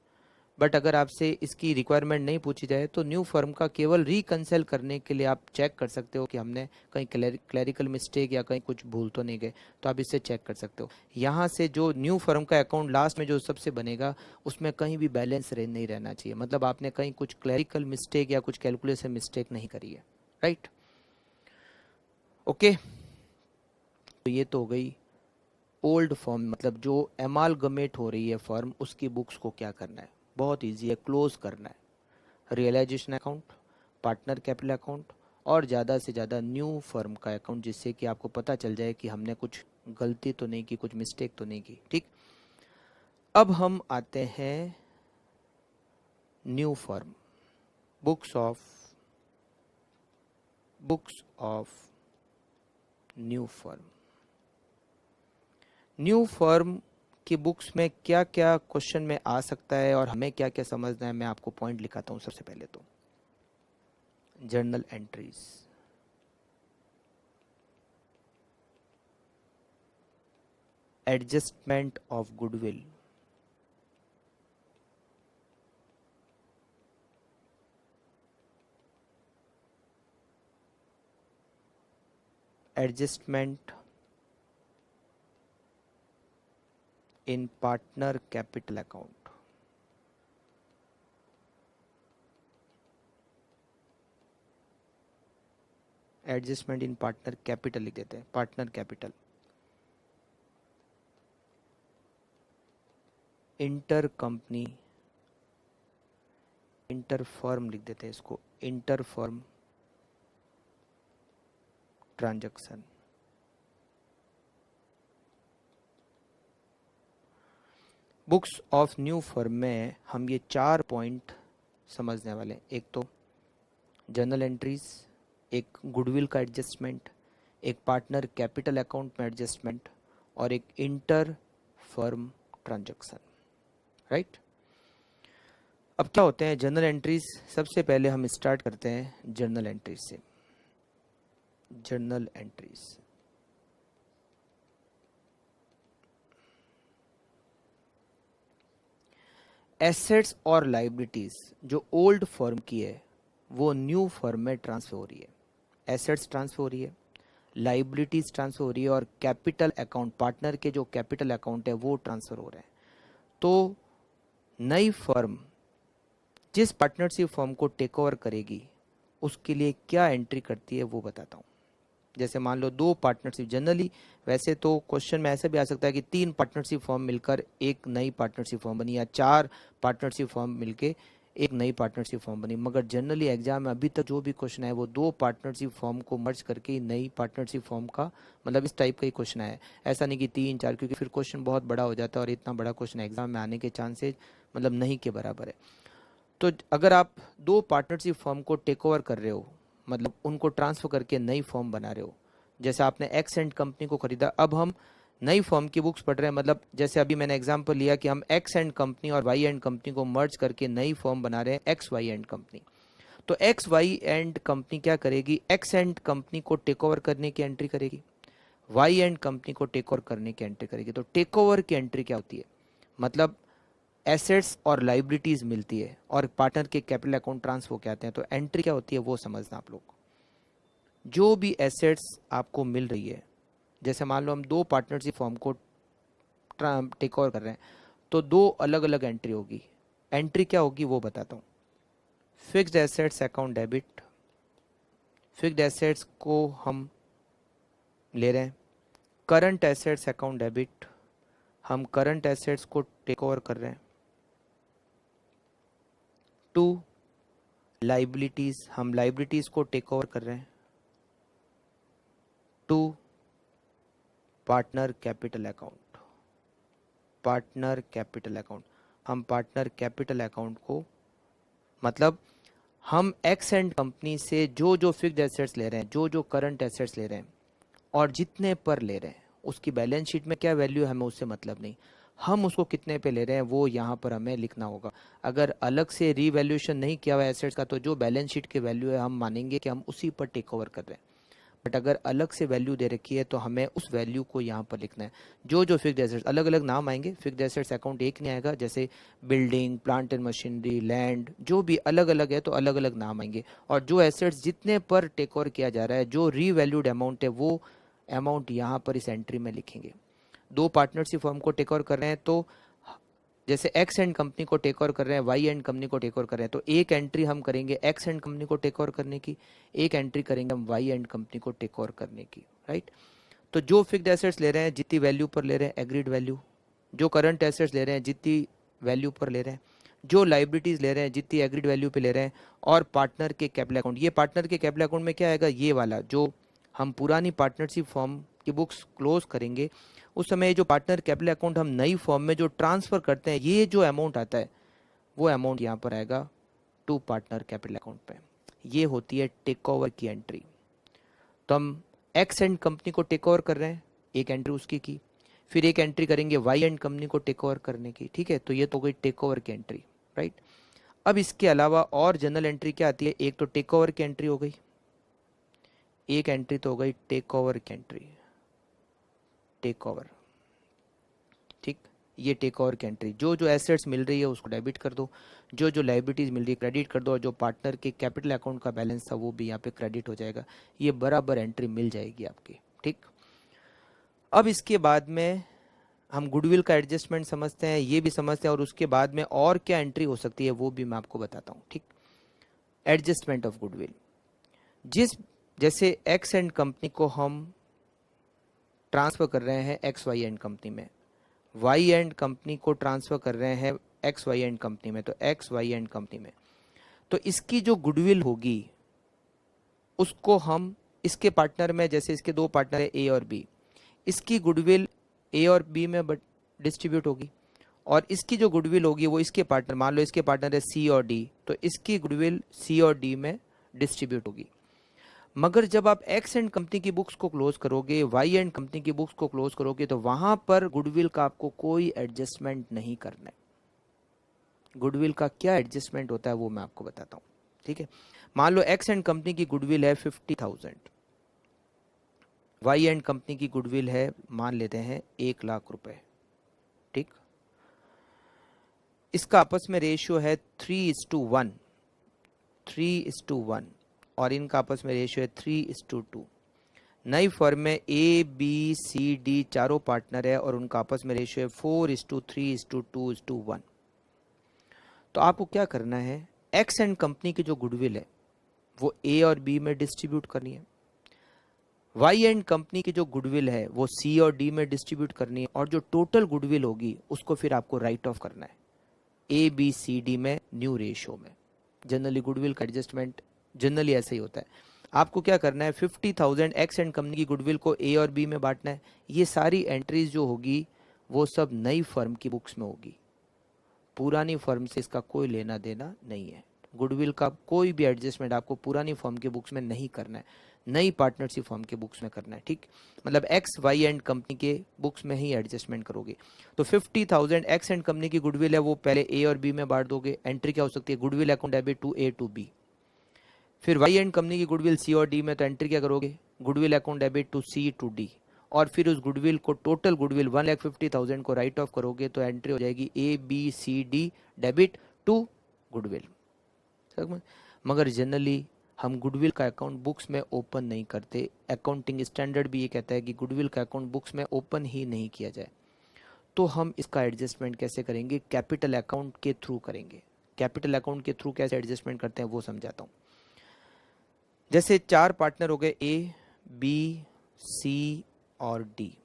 बट अगर आपसे इसकी रिक्वायरमेंट नहीं पूछी जाए तो न्यू फर्म का केवल रिकंसाइल करने के लिए आप चेक कर सकते हो कि हमने कहीं क्लैरिकल मिस्टेक या कहीं कुछ भूल तो नहीं गए, तो आप इससे चेक कर सकते हो। यहाँ से जो न्यू फर्म का अकाउंट लास्ट में जो सबसे बनेगा उसमें कहीं भी बैलेंस नहीं रहना चाहिए, मतलब आपने कहीं कुछ क्लैरिकल मिस्टेक या कुछ कैलकुलेशन मिस्टेक नहीं करी है। Right, okay. तो ये तो हो गई ओल्ड फर्म, मतलब जो एमालगमेट हो रही है फर्म, उसकी बुक्स को क्या करना है, बहुत इजी है, क्लोज करना है। Realisation account, partner capital account और ज़्यादा से ज़्यादा न्यू फर्म का अकाउंट, जिससे कि आपको पता चल जाए कि हमने कुछ गलती तो नहीं की, कुछ मिस्टेक तो नहीं की। ठीक, अब हम आते हैं new firm, books of new firm. New firm की बुक्स में क्या क्या क्वेश्चन में आ सकता है और हमें क्या क्या समझना है, मैं आपको पॉइंट लिखाता हूं। सबसे पहले तो journal entries, adjustment of goodwill, adjustment in partner capital account, adjustment in partner capital लिख देते हैं, partner capital. Inter company, inter firm लिख देते हैं इसको, inter firm transaction. Books of new firm में हम ये 4 पॉइंट समझने वाले हैं। एक तो जर्नल एंट्रीज, एक गुडविल का एडजस्टमेंट, एक पार्टनर कैपिटल अकाउंट में एडजस्टमेंट और एक इंटर फर्म ट्रांजैक्शन। राइट, अब क्या होते हैं जर्नल एंट्रीज। सबसे पहले हम स्टार्ट करते हैं जर्नल एंट्रीज से। जर्नल एंट्रीज, एसेट्स और लाइबिलिटीज जो ओल्ड फर्म की है वो न्यू फर्म में ट्रांसफर हो रही है। एसेट्स ट्रांसफर हो रही है, लाइबिलिटीज ट्रांसफर हो रही है और कैपिटल अकाउंट, पार्टनर के जो कैपिटल अकाउंट है वो ट्रांसफर हो रहे हैं। तो नई फर्म जिस पार्टनरशिप फर्म को टेक ओवर करेगी उसके लिए क्या एंट्री करती है वो बताता हूँ। जैसे मान लो 2 पार्टनरशिप, जनरली वैसे तो क्वेश्चन में ऐसे भी आ सकता है कि 3 पार्टनरशिप फर्म मिलकर एक नई पार्टनरशिप फर्म बनी, या 4 पार्टनरशिप फर्म मिलके एक नई पार्टनरशिप फर्म बनी। मगर जनरली एग्जाम में अभी तक जो भी क्वेश्चन है वो 2 पार्टनरशिप फर्म को मर्ज करके ही नई पार्टनरशिप फर्म का, मतलब इस टाइप का ही क्वेश्चन है। ऐसा नहीं कि 3 4, क्योंकि फिर क्वेश्चन बहुत बड़ा हो जाता है और इतना बड़ा क्वेश्चन एग्जाम में आने के चांसेज मतलब नहीं के बराबर है। तो अगर आप 2 पार्टनरशिप फर्म को टेक ओवर कर रहे हो, मतलब उनको ट्रांसफर करके नई फर्म बना रहे हो, जैसे आपने एक्स एंड कंपनी को खरीदा, अब हम नई फर्म की बुक्स पढ़ रहे हैं, मतलब जैसे अभी मैंने एग्जांपल लिया कि हम एक्स एंड कंपनी और वाई एंड कंपनी को मर्ज करके नई फर्म बना रहे हैं एक्स वाई एंड कंपनी। तो एक्स वाई एंड कंपनी क्या करेगी, एक्स एंड कंपनी को टेक ओवर करने की एंट्री करेगी, वाई एंड कंपनी को टेक ओवर करने की एंट्री करेगी। तो टेक ओवर की एंट्री क्या होती है, मतलब एसेट्स और लाइबिलिटीज मिलती है और पार्टनर के कैपिटल अकाउंट ट्रांसफर होके आते हैं। तो एंट्री क्या होती है वो समझना आप लोग। जो भी एसेट्स आपको मिल रही है, जैसे मान लो हम 2 पार्टनरशिप फर्म को टेक ओवर कर रहे हैं, तो 2 अलग अलग एंट्री होगी। एंट्री क्या होगी वो बताता हूँ। Fixed assets account debit, fixed assets को हम ले रहे हैं। करंट एसेट्स अकाउंट डेबिट, हम करंट एसेट्स को टेक ओवर कर रहे हैं। टू लाइबिलिटीज, हम लाइबिलिटीज को टेक ओवर कर रहे हैं। To partner capital account, partner capital account. हम पार्टनर कैपिटल अकाउंट को मतलब हम एक्स एंड कंपनी से जो जो फिक्स्ड एसेट्स ले रहे हैं, जो जो करंट एसेट्स ले रहे हैं और जितने पर ले रहे हैं, उसकी बैलेंस शीट में क्या वैल्यू है हमें उससे मतलब नहीं, हम उसको कितने पे ले रहे हैं वो यहाँ पर हमें लिखना होगा। अगर अलग से रीवैल्यूएशन नहीं किया हुआ एसेट्स का तो जो बैलेंस शीट की वैल्यू है हम मानेंगे कि हम उसी पर टेक ओवर कर रहे हैं। बट अगर अलग से वैल्यू दे रखी है तो हमें उस वैल्यू को यहाँ पर लिखना है। जो जो फिक्स्ड एसेट्स, अलग अलग नाम आएंगे, फिक्स्ड एसेट्स अकाउंट एक नहीं आएगा, जैसे building, plant and machinery, land, जो भी अलग अलग है तो अलग अलग नाम आएंगे। और जो एसेट्स जितने पर टेक ओवर किया जा रहा है, जो रीवैल्यूड अमाउंट है, वो अमाउंट यहाँ पर इस एंट्री में लिखेंगे। दो पार्टनरशिप फर्म को टेक ओवर कर रहे हैं तो जैसे एक्स एंड कंपनी को टेक ओवर कर रहे हैं, वाई एंड कंपनी को टेक ओवर कर रहे हैं, तो एक एंट्री हम करेंगे एक्स एंड कंपनी को टेक ओवर करने की, एक एंट्री करेंगे हम वाई एंड कंपनी को टेक ओवर करने की, राइट। तो जो फिक्स्ड एसेट्स ले रहे हैं जितनी वैल्यू पर ले रहे हैं एग्रीड वैल्यू, जो करंट एसेट्स ले रहे हैं जितनी वैल्यू पर ले रहे हैं, जो लाइबिलिटीज ले रहे हैं जितनी एग्रीड वैल्यू पे ले रहे हैं, और पार्टनर के कैपिटल अकाउंट। ये पार्टनर के कैपिटल अकाउंट में क्या आएगा, ये वाला जो हम पुरानी पार्टनरशिप फॉर्म की बुक्स क्लोज करेंगे उस समय जो पार्टनर कैपिटल अकाउंट हम नई फॉर्म में जो ट्रांसफर करते हैं, ये जो अमाउंट आता है वो अमाउंट यहाँ पर आएगा टू पार्टनर कैपिटल अकाउंट पे। ये होती है टेक ओवर की एंट्री। तो हम एक्स एंड कंपनी को टेक ओवर कर रहे हैं, एक एंट्री उसकी की, फिर एक एंट्री करेंगे वाई एंड कंपनी को टेक ओवर करने की, ठीक है। तो ये तो हो गई टेक ओवर की एंट्री, राइट। अब इसके अलावा और जनरल एंट्री क्या आती है, एक तो टेक ओवर की एंट्री हो गई, एक एंट्री तो हो गई टेक ओवर की एंट्री, टेक ओवर, ठीक। ये टेक ओवर की एंट्री, जो जो एसेट्स मिल रही है उसको डेबिट कर दो, जो जो लाइबिलिटीज मिल रही है क्रेडिट कर दो, और जो पार्टनर के कैपिटल अकाउंट का बैलेंस था वो भी यहाँ पे क्रेडिट हो जाएगा। ये बराबर एंट्री मिल जाएगी आपकी, ठीक। अब इसके बाद में हम गुडविल का एडजस्टमेंट समझते हैं, ये भी समझते हैं, और उसके बाद में और क्या एंट्री हो सकती है वो भी मैं आपको बताता हूँ, ठीक। एडजस्टमेंट ऑफ गुडविल, जैसे एक्स एंड कंपनी को हम ट्रांसफर कर रहे हैं एक्स वाई एंड कंपनी में, वाई एंड कंपनी को ट्रांसफर कर रहे हैं एक्स वाई एंड कंपनी में, तो एक्स वाई एंड कंपनी में, तो इसकी जो गुडविल होगी उसको हम इसके पार्टनर में, जैसे इसके दो पार्टनर है ए और बी, इसकी गुडविल ए और बी में डिस्ट्रीब्यूट होगी, और इसकी जो गुडविल होगी वो इसके पार्टनर, मान लो इसके पार्टनर है सी और डी, तो इसकी गुडविल सी और डी में डिस्ट्रीब्यूट होगी। मगर जब आप एक्स एंड कंपनी की बुक्स को क्लोज करोगे, वाई एंड कंपनी की बुक्स को क्लोज करोगे, तो वहां पर गुडविल का आपको कोई एडजस्टमेंट नहीं करना है। गुडविल का क्या एडजस्टमेंट होता है वो मैं आपको बताता हूं, ठीक है। मान लो एक्स एंड कंपनी की गुडविल है 50,000, वाई एंड कंपनी की गुडविल है मान लेते हैं 1,00,000 रुपए, ठीक। इसका आपस में रेशियो है 3:1, 3:1, और इनका आपस में रेशियो है 3:2। नई फर्म में ए बी सी डी चारों पार्टनर है और उनका आपस में रेशियो है 4:3:2:1। तो आपको क्या करना है, एक्स एंड कंपनी की जो गुडविल है वो ए और बी में डिस्ट्रीब्यूट करनी है, वाई एंड कंपनी की जो गुडविल है वो सी और डी में डिस्ट्रीब्यूट करनी है, और जो टोटल गुडविल होगी उसको फिर आपको राइट ऑफ करना है ए बी सी डी में न्यू रेशियो में। जनरली गुडविल का एडजस्टमेंट जनरली ऐसे ही होता है। आपको क्या करना है, 50,000 एक्स एंड कंपनी की गुडविल को ए और बी में बांटना है। ये सारी एंट्रीज जो होगी वो सब नई फर्म की बुक्स में होगी, पुरानी फर्म से इसका कोई लेना देना नहीं है। गुडविल का कोई भी एडजस्टमेंट आपको पुरानी फर्म के बुक्स में नहीं करना है, नई पार्टनरशिप फर्म के बुक्स में करना है, ठीक। मतलब एक्स वाई एंड कंपनी के बुक्स में ही एडजस्टमेंट करोगे। तो 50,000 एक्स एंड कंपनी की गुडविल है वो पहले ए और बी में बांट दोगे। एंट्री क्या हो सकती है, goodwill account debit to A to B. फिर वाई एंड कंपनी की गुडविल सी और डी में, तो एंट्री क्या करोगे, goodwill account debit to C to D, और फिर उस गुडविल को टोटल गुडविल 1,50,000 को राइट ऑफ करोगे, तो एंट्री हो जाएगी A B C D debit to goodwill. मगर जनरली हम गुडविल का अकाउंट बुक्स में ओपन नहीं करते। अकाउंटिंग स्टैंडर्ड भी ये कहता है कि गुडविल का अकाउंट बुक्स में ओपन ही नहीं किया जाए। तो हम इसका एडजस्टमेंट कैसे करेंगे, कैपिटल अकाउंट के थ्रू करेंगे। कैपिटल अकाउंट के थ्रू कैसे एडजस्टमेंट करते हैं वो समझाता हूँ। जैसे चार पार्टनर हो गए ए बी सी और D,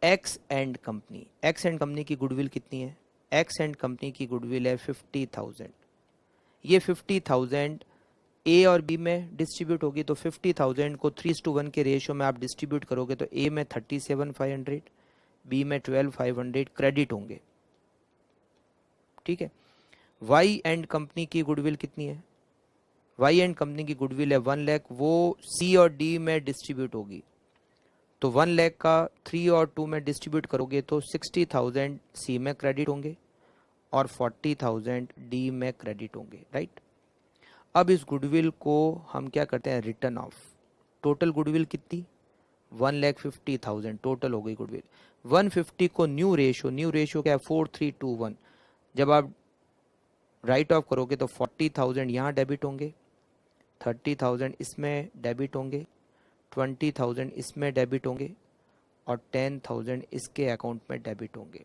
X and company. X and company की गुडविल कितनी है, एक्स एंड कंपनी की गुडविल है 50,000। ये 50,000 ए और बी में डिस्ट्रीब्यूट होगी, तो 50,000 को 3:1 के रेशियो में आप डिस्ट्रीब्यूट करोगे, तो ए में 37,500, बी में 12,500 क्रेडिट होंगे, ठीक है। वाई एंड कंपनी की गुडविल कितनी है? वाई एंड कंपनी की गुडविल है 1 लाख, वो सी और डी में डिस्ट्रीब्यूट होगी। तो 1 लाख का 3 और 2 में डिस्ट्रीब्यूट करोगे तो 60,000 सी में क्रेडिट होंगे और 40,000 डी में क्रेडिट होंगे, राइट। अब इस गुडविल को हम क्या करते हैं, रिटर्न ऑफ। टोटल गुडविल कितनी? 1,50,000 टोटल हो गई गुडविल। 150 को न्यू रेशियो क्या है? 4321। जब आप राइट ऑफ करोगे तो 40,000 यहाँ डेबिट होंगे, 30,000 इसमें डेबिट होंगे, 20,000 इसमें डेबिट होंगे और 10,000 इसके अकाउंट में डेबिट होंगे।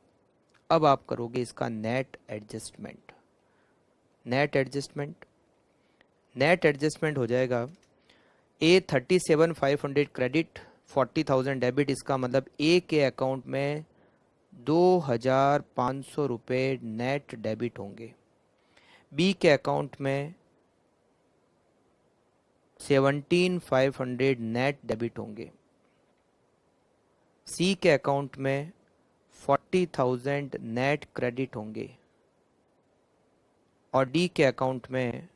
अब आप करोगे इसका नेट एडजस्टमेंट। नेट एडजस्टमेंट हो जाएगा ए 37,500 क्रेडिट, 40,000 डेबिट। इसका मतलब ए के अकाउंट में 2,500 रुपये नेट डेबिट होंगे, बी के अकाउंट में 17,500 नेट डेबिट होंगे, सी के अकाउंट में 40,000 नेट क्रेडिट होंगे और डी के अकाउंट में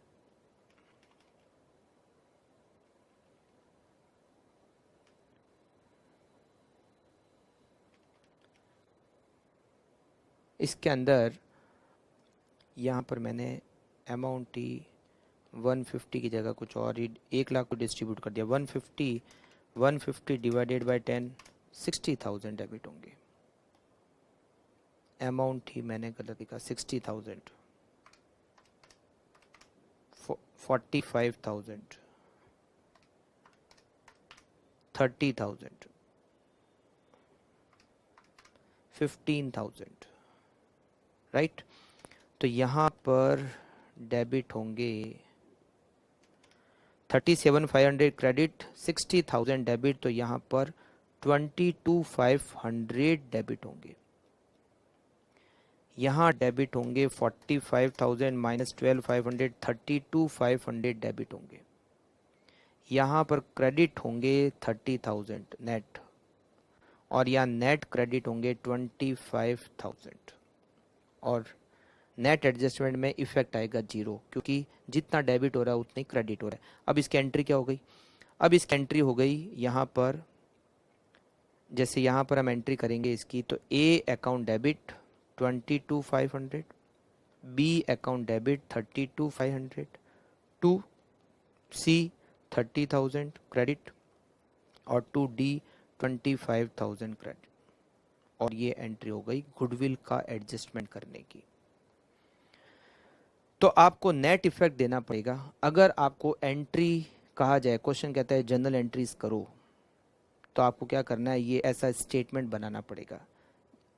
इसके अंदर यहाँ पर मैंने अमाउंट ही 150 की जगह कुछ और ही 1 लाख को डिस्ट्रीब्यूट कर दिया। 150 डिवाइडेड बाय 10, 60,000 डेबिट होंगे। अमाउंट ही मैंने गलत लिखा, 60,000, 45,000, 30,000, 15,000, राइट। तो यहाँ पर डेबिट होंगे 37,500 क्रेडिट, 60,000 डेबिट, तो यहाँ पर 22,500 डेबिट होंगे। यहाँ डेबिट होंगे 45,000 माइनस 12,500, 32,500 डेबिट होंगे। यहाँ पर क्रेडिट होंगे 30,000 नेट और यहाँ नेट क्रेडिट होंगे 25,000 और नेट एडजस्टमेंट में इफेक्ट आएगा 0, क्योंकि जितना डेबिट हो रहा है उतना ही क्रेडिट हो रहा है। अब इसकी एंट्री क्या हो गई? अब इसकी एंट्री हो गई यहाँ पर, जैसे यहाँ पर हम एंट्री करेंगे इसकी, तो A account debit 22,500, B account debit 32,500, to C 30,000 credit और टू डी 25,000 क्रेडिट। और ये एंट्री हो गई गुडविल का एडजस्टमेंट करने की। तो आपको नेट इफेक्ट देना पड़ेगा। अगर आपको एंट्री कहा जाए, क्वेश्चन कहता है जनरल एंट्रीज करो, तो आपको क्या करना है, ये ऐसा स्टेटमेंट बनाना पड़ेगा।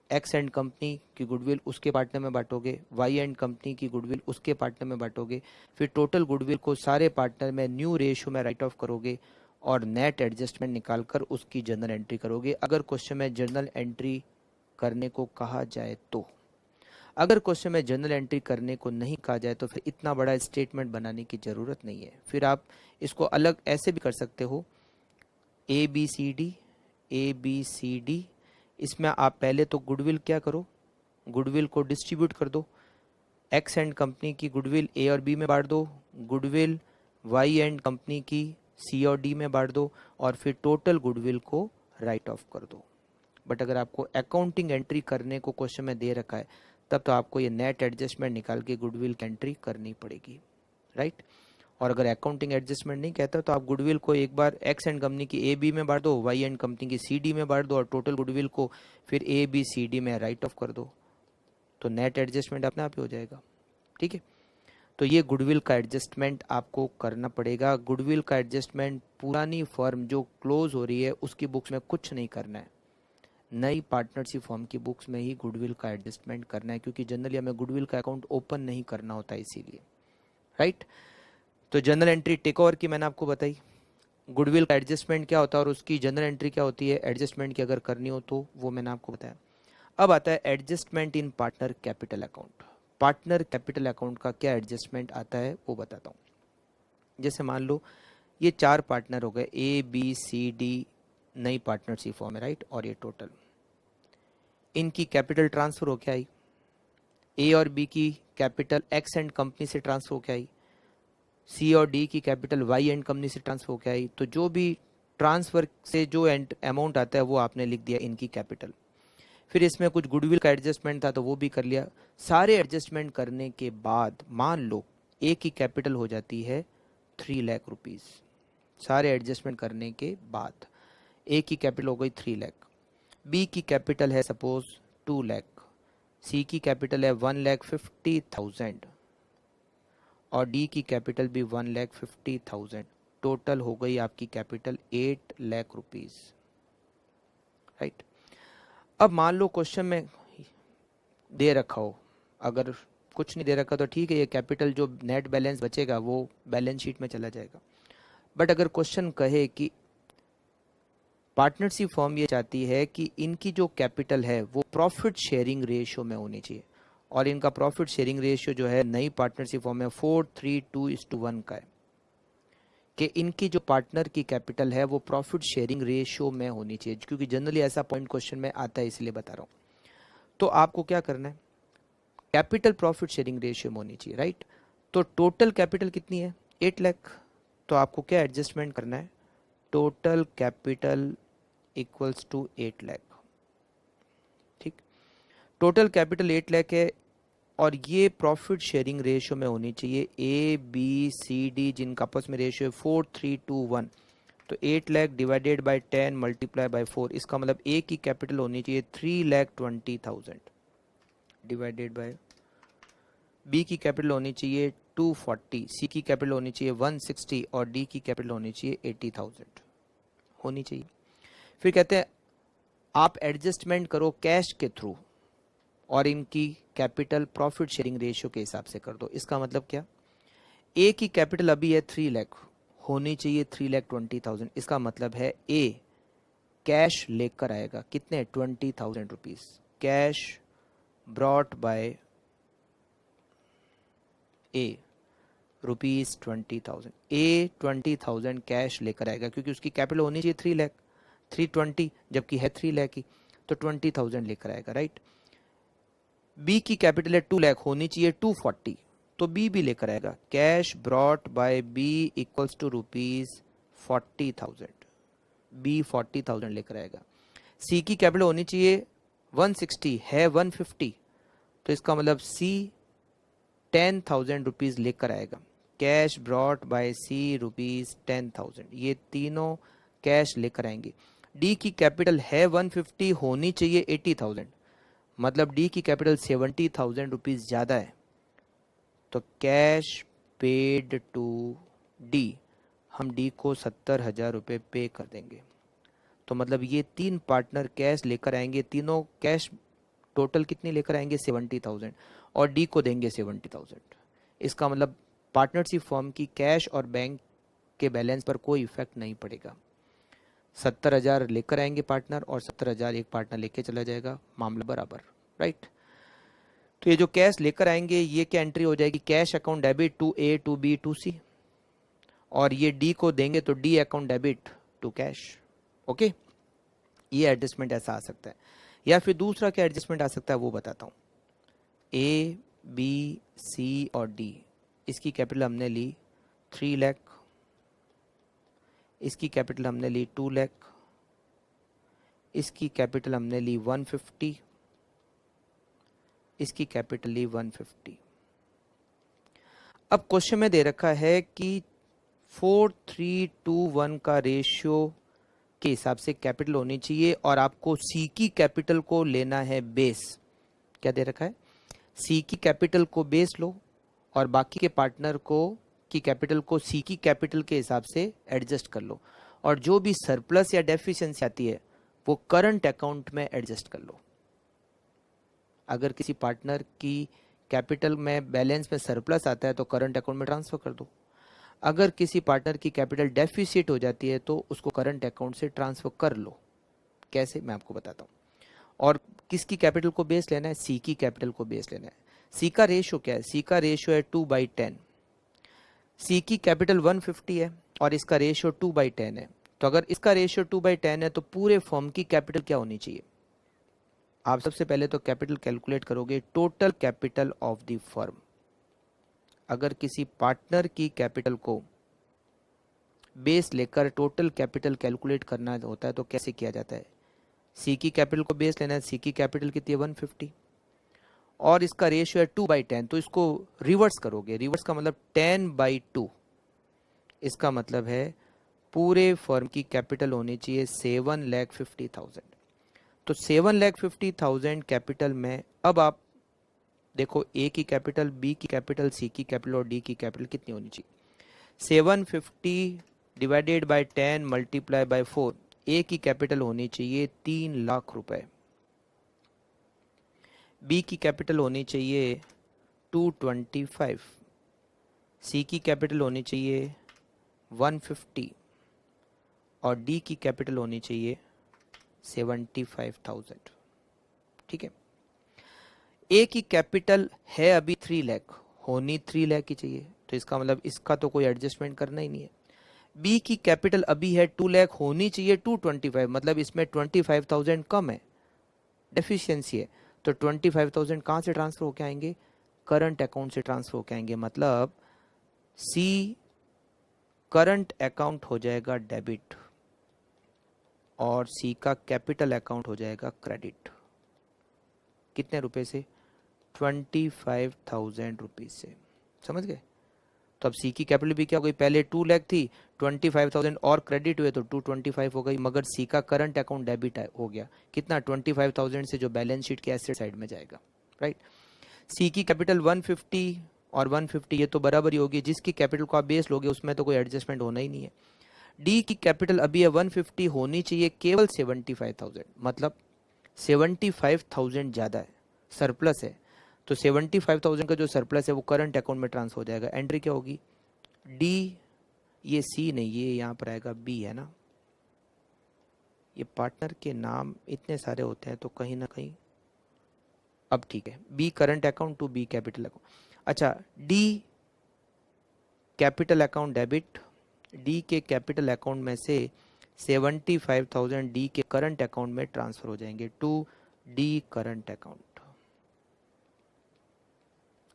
एक्स एंड कंपनी की गुडविल उसके पार्टनर में बांटोगे, वाई एंड कंपनी की गुडविल उसके पार्टनर में बांटोगे, फिर टोटल गुडविल को सारे पार्टनर में न्यू रेशियो में राइट ऑफ करोगे और नेट एडजस्टमेंट निकालकर उसकी जनरल एंट्री करोगे। अगर क्वेश्चन में जनरल एंट्री करने को कहा जाए तो, अगर क्वेश्चन में जनरल एंट्री करने को नहीं कहा जाए तो फिर इतना बड़ा स्टेटमेंट बनाने की ज़रूरत नहीं है। फिर आप इसको अलग ऐसे भी कर सकते हो, ए बी सी डी। इसमें आप पहले तो गुडविल क्या करो, गुडविल को डिस्ट्रीब्यूट कर दो। एक्स एंड कंपनी की गुडविल ए और बी में बांट दो, गुडविल वाई एंड कंपनी की सी और डी में बांट दो और फिर टोटल गुडविल को राइट ऑफ कर दो। बट अगर आपको अकाउंटिंग एंट्री करने को क्वेश्चन में दे रखा है, तब तो आपको ये नेट एडजस्टमेंट निकाल के गुडविल की एंट्री करनी पड़ेगी, राइट। और अगर अकाउंटिंग एडजस्टमेंट नहीं कहता तो आप गुडविल को एक बार एक्स एंड कंपनी की ए बी में बांट दो, वाई एंड कंपनी की सी डी में बांट दो और टोटल गुडविल को फिर ए बी सी डी में राइट ऑफ कर दो, तो नेट एडजस्टमेंट अपने आप ही हो जाएगा, ठीक है। तो ये गुडविल का एडजस्टमेंट आपको करना पड़ेगा। गुडविल का एडजस्टमेंट पुरानी फर्म जो क्लोज हो रही है उसकी बुक्स में कुछ नहीं करना है, नई पार्टनरशिप फॉर्म की बुक्स में ही गुडविल का एडजस्टमेंट करना है, क्योंकि जनरली हमें गुडविल का अकाउंट ओपन नहीं करना होता है इसीलिए, राइट। तो जनरल एंट्री टेक ओवर की मैंने आपको बताई, गुडविल का एडजस्टमेंट क्या होता है और उसकी जनरल एंट्री क्या होती है, एडजस्टमेंट की अगर करनी हो तो वो मैंने आपको बताया। अब आता है adjustment in partner capital account. Partner capital account का क्या एडजस्टमेंट आता है वो बताता हूँ। जैसे मान लो ये 4 पार्टनर हो गए, ए बी सी डी, नई पार्टनरशिप फॉर्म है, राइट। और ये टोटल इनकी कैपिटल ट्रांसफर होके आई, ए और बी की कैपिटल एक्स एंड कंपनी से ट्रांसफर होके आई, सी और डी की कैपिटल वाई एंड कंपनी से ट्रांसफर होके आई। तो जो भी ट्रांसफर से जो अमाउंट आता है वो आपने लिख दिया इनकी कैपिटल। फिर इसमें कुछ गुडविल का एडजस्टमेंट था तो वो भी कर लिया। सारे एडजस्टमेंट करने के बाद मान लो ए की कैपिटल हो जाती है 3 लाख रुपीस। सारे एडजस्टमेंट करने के बाद ए की कैपिटल हो गई 3 लाख, बी की कैपिटल है सपोज 2 लाख, सी की कैपिटल है 1,50,000 और डी की कैपिटल भी 1,50,000। टोटल हो गई आपकी कैपिटल 8 लाख रुपीस, राइट। अब मान लो क्वेश्चन में दे रखा हो, अगर कुछ नहीं दे रखा तो ठीक है, ये कैपिटल जो नेट बैलेंस बचेगा वो बैलेंस शीट में चला जाएगा। बट अगर क्वेश्चन कहे कि पार्टनरशिप फर्म ये चाहती है कि इनकी जो कैपिटल है वो प्रॉफिट शेयरिंग रेशियो में होनी चाहिए, और इनका प्रॉफिट शेयरिंग रेशियो जो है नई पार्टनरशिप फर्म में 4:3:2:1 का है, कि इनकी जो पार्टनर की कैपिटल है वो प्रॉफिट शेयरिंग रेशियो में होनी चाहिए, क्योंकि जनरली ऐसा पॉइंट क्वेश्चन में आता है इसलिए बता रहा हूँ। तो आपको क्या करना है, कैपिटल प्रॉफिट शेयरिंग रेशियो में होनी चाहिए, राइट। तो टोटल कैपिटल कितनी है 8 लाख, तो आपको क्या एडजस्टमेंट करना है, total capital equals to 8 lakh, ठीक। टोटल कैपिटल 8 लाख है और ये प्रॉफिट शेयरिंग रेशियो में होनी चाहिए ए बी सी डी, जिनका आपस में रेशियो है 4:3:1। तो 8 lakh divided by 10 multiply by 4, इसका मतलब ए की कैपिटल होनी चाहिए 3,20,000 डिवाइडेड बाय, बी की कैपिटल होनी चाहिए 240, सी की कैपिटल होनी चाहिए 160 और डी की कैपिटल होनी चाहिए 80,000 होनी चाहिए। फिर कहते हैं आप एडजस्टमेंट करो कैश के थ्रू और इनकी कैपिटल प्रॉफिट शेयरिंग रेशियो के हिसाब से कर दो। इसका मतलब क्या, ए की कैपिटल अभी है 3 लाख, होनी चाहिए 3,20,000। इसका मतलब है ए कैश लेकर आएगा, कितने 20,000 rupees, cash brought bye A rupees 20,000। A 20,000 cash लेकर आएगा क्योंकि उसकी कैपिटल होनी चाहिए 3 लाख, 320 जबकि है 3 लाख की, तो 20,000 लेकर आएगा, राइट। बी की कैपिटल है 2 लाख, होनी चाहिए 240, तो बी भी लेकर आएगा, cash brought by B equals to rupees 40,000, B 40,000 लेकर आएगा। सी की कैपिटल होनी चाहिए 160, है 150, तो इसका मतलब सी 10,000 रुपीज लेकर आएगा, cash brought by C rupees 10,000, ये तीनों कैश लेकर आएंगे। डी की कैपिटल है 150, होनी चाहिए 80,000, मतलब डी की कैपिटल 70,000 रुपीज ज्यादा है, तो कैश पेड टू डी, हम डी को 70,000 रुपये पे कर देंगे। तो मतलब ये तीन पार्टनर कैश लेकर आएंगे, तीनों कैश टोटल कितनी लेकर आएंगे 70,000 और डी को देंगे 70,000। इसका मतलब पार्टनरशिप फर्म की कैश और बैंक के बैलेंस पर कोई इफेक्ट नहीं पड़ेगा। 70,000 लेकर आएंगे पार्टनर और 70,000 एक पार्टनर लेके चला जाएगा, मामला बराबर, राइट। तो ये जो कैश लेकर आएंगे ये क्या एंट्री हो जाएगी, cash account debit to A to B to C, और ये डी को देंगे तो D account debit to cash. Okay, ये एडजस्टमेंट ऐसा आ सकता है। या फिर दूसरा क्या एडजस्टमेंट आ सकता है वो बताता हूं। ए बी सी और डी, इसकी कैपिटल हमने ली 3 लाख, इसकी कैपिटल हमने ली 2 लाख, इसकी कैपिटल हमने ली 150, इसकी कैपिटल ली 150। अब क्वेश्चन में दे रखा है कि 4:3:1 का रेशियो के हिसाब से कैपिटल होनी चाहिए और आपको सी की कैपिटल को लेना है बेस। क्या दे रखा है, सी की कैपिटल को बेस लो और बाकी के पार्टनर को की कैपिटल को सी की कैपिटल के हिसाब से एडजस्ट कर लो, और जो भी सरप्लस या डेफिशिएंसी आती है वो करंट अकाउंट में एडजस्ट कर लो। अगर किसी पार्टनर की कैपिटल में बैलेंस में सरप्लस आता है तो करंट अकाउंट में ट्रांसफर कर दो, अगर किसी पार्टनर की कैपिटल डेफिसिट हो जाती है तो उसको करंट अकाउंट से ट्रांसफर कर लो। कैसे, मैं आपको बताता हूँ। और किसकी कैपिटल को बेस लेना है, सी की कैपिटल को बेस लेना है। सी का रेशियो क्या है, सी का रेशियो है 2/10। सी की कैपिटल 150 है और इसका रेशियो 2/10 है, तो अगर इसका रेशियो 2/10 है तो पूरे फर्म की कैपिटल क्या होनी चाहिए, आप सबसे पहले तो कैपिटल कैलकुलेट करोगे, total capital of the firm. अगर किसी पार्टनर की कैपिटल को बेस लेकर टोटल कैपिटल कैलकुलेट करना होता है तो कैसे किया जाता है? सी की कैपिटल को बेस लेना है, सी की कैपिटल कितनी है 150 और इसका रेशियो है 2/10, तो इसको रिवर्स करोगे। रिवर्स का मतलब 10/2, इसका मतलब है पूरे फर्म की कैपिटल होनी चाहिए 7,50,000। तो 7,50,000 कैपिटल में अब आप देखो ए की कैपिटल, बी की कैपिटल, सी की कैपिटल और डी की कैपिटल कितनी होनी चाहिए। 750 डिवाइडेड बाय 10 मल्टीप्लाई बाय 4, ए की कैपिटल होनी चाहिए 3 लाख रुपए, बी की कैपिटल होनी चाहिए 225, सी की कैपिटल होनी चाहिए 150 और डी की कैपिटल होनी चाहिए 75,000। ठीक है, ए की कैपिटल है अभी 3 लाख, होनी 3 लाख की चाहिए, तो इसका मतलब इसका तो कोई एडजस्टमेंट करना ही नहीं है। बी की कैपिटल अभी है 2 लाख, होनी चाहिए 225, मतलब इसमें 25,000 कम है, डेफिशिएंसी है। तो 25,000 कहाँ से ट्रांसफर होके आएंगे? करंट अकाउंट से ट्रांसफर होके आएंगे, मतलब सी करंट अकाउंट हो जाएगा डेबिट और सी का कैपिटल अकाउंट हो जाएगा क्रेडिट। कितने रुपए से? 25,000 रुपीज से। समझ गए? तो अब सी की कैपिटल भी क्या हो गई, पहले 2 लाख थी, 25,000 और क्रेडिट हुए तो 225 हो गई, मगर सी का करंट अकाउंट डेबिट हो गया। कितना? 25,000 से, जो बैलेंस शीट के एसेट साइड में जाएगा, राइट। सी की कैपिटल 150 और 150 ये तो बराबर ही होगी, जिसकी कैपिटल को आप बेस लोगे उसमें तो कोई एडजस्टमेंट होना ही नहीं है। डी की कैपिटल अभी है 150, होनी चाहिए केवल 75,000, मतलब 75,000 ज़्यादा है, सरप्लस है। तो 75,000 का जो सरप्लस है वो करंट अकाउंट में ट्रांसफर हो जाएगा। एंट्री क्या होगी? डी, ये सी नहीं, ये यहाँ पर आएगा बी, है ना। ये पार्टनर के नाम इतने सारे होते हैं तो कहीं ना कहीं, अब ठीक है, B current account to B capital account. अच्छा, D capital account debit, D के कैपिटल अकाउंट में से 75,000 डी के करंट अकाउंट में ट्रांसफर हो जाएंगे टू डी करंट अकाउंट,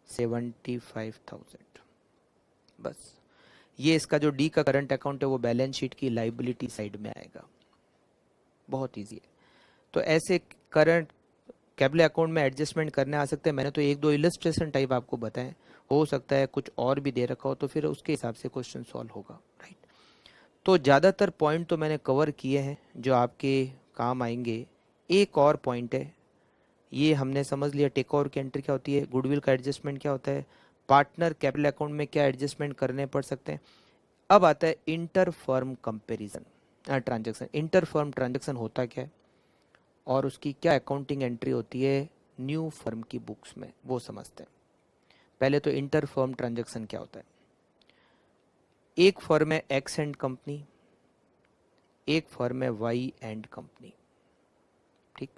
75,000। बस ये इसका जो डी का करंट अकाउंट है वो बैलेंस शीट की लाइबिलिटी साइड में आएगा। बहुत इजी है। तो ऐसे करंट कैपिटल अकाउंट में एडजस्टमेंट करने आ सकते हैं। मैंने तो 1-2 इलस्ट्रेशन टाइप आपको बताएं, हो सकता है कुछ और भी दे रखा हो तो फिर उसके हिसाब से क्वेश्चन सॉल्व होगा, राइट। तो ज़्यादातर पॉइंट तो मैंने कवर किए हैं जो आपके काम आएंगे। एक और पॉइंट है, ये हमने समझ लिया टेक ओवर की एंट्री क्या होती है, गुडविल का एडजस्टमेंट क्या होता है, पार्टनर कैपिटल अकाउंट में क्या एडजस्टमेंट करने पड़ सकते हैं। अब आता है inter firm comparison transaction. Inter firm transaction होता क्या है और उसकी क्या अकाउंटिंग एंट्री होती है न्यू फर्म की बुक्स में, वो समझते हैं। पहले तो इंटर फर्म ट्रांजेक्शन क्या होता है। एक फर्म है एक्स एंड कंपनी, एक फर्म है वाई एंड कंपनी, ठीक।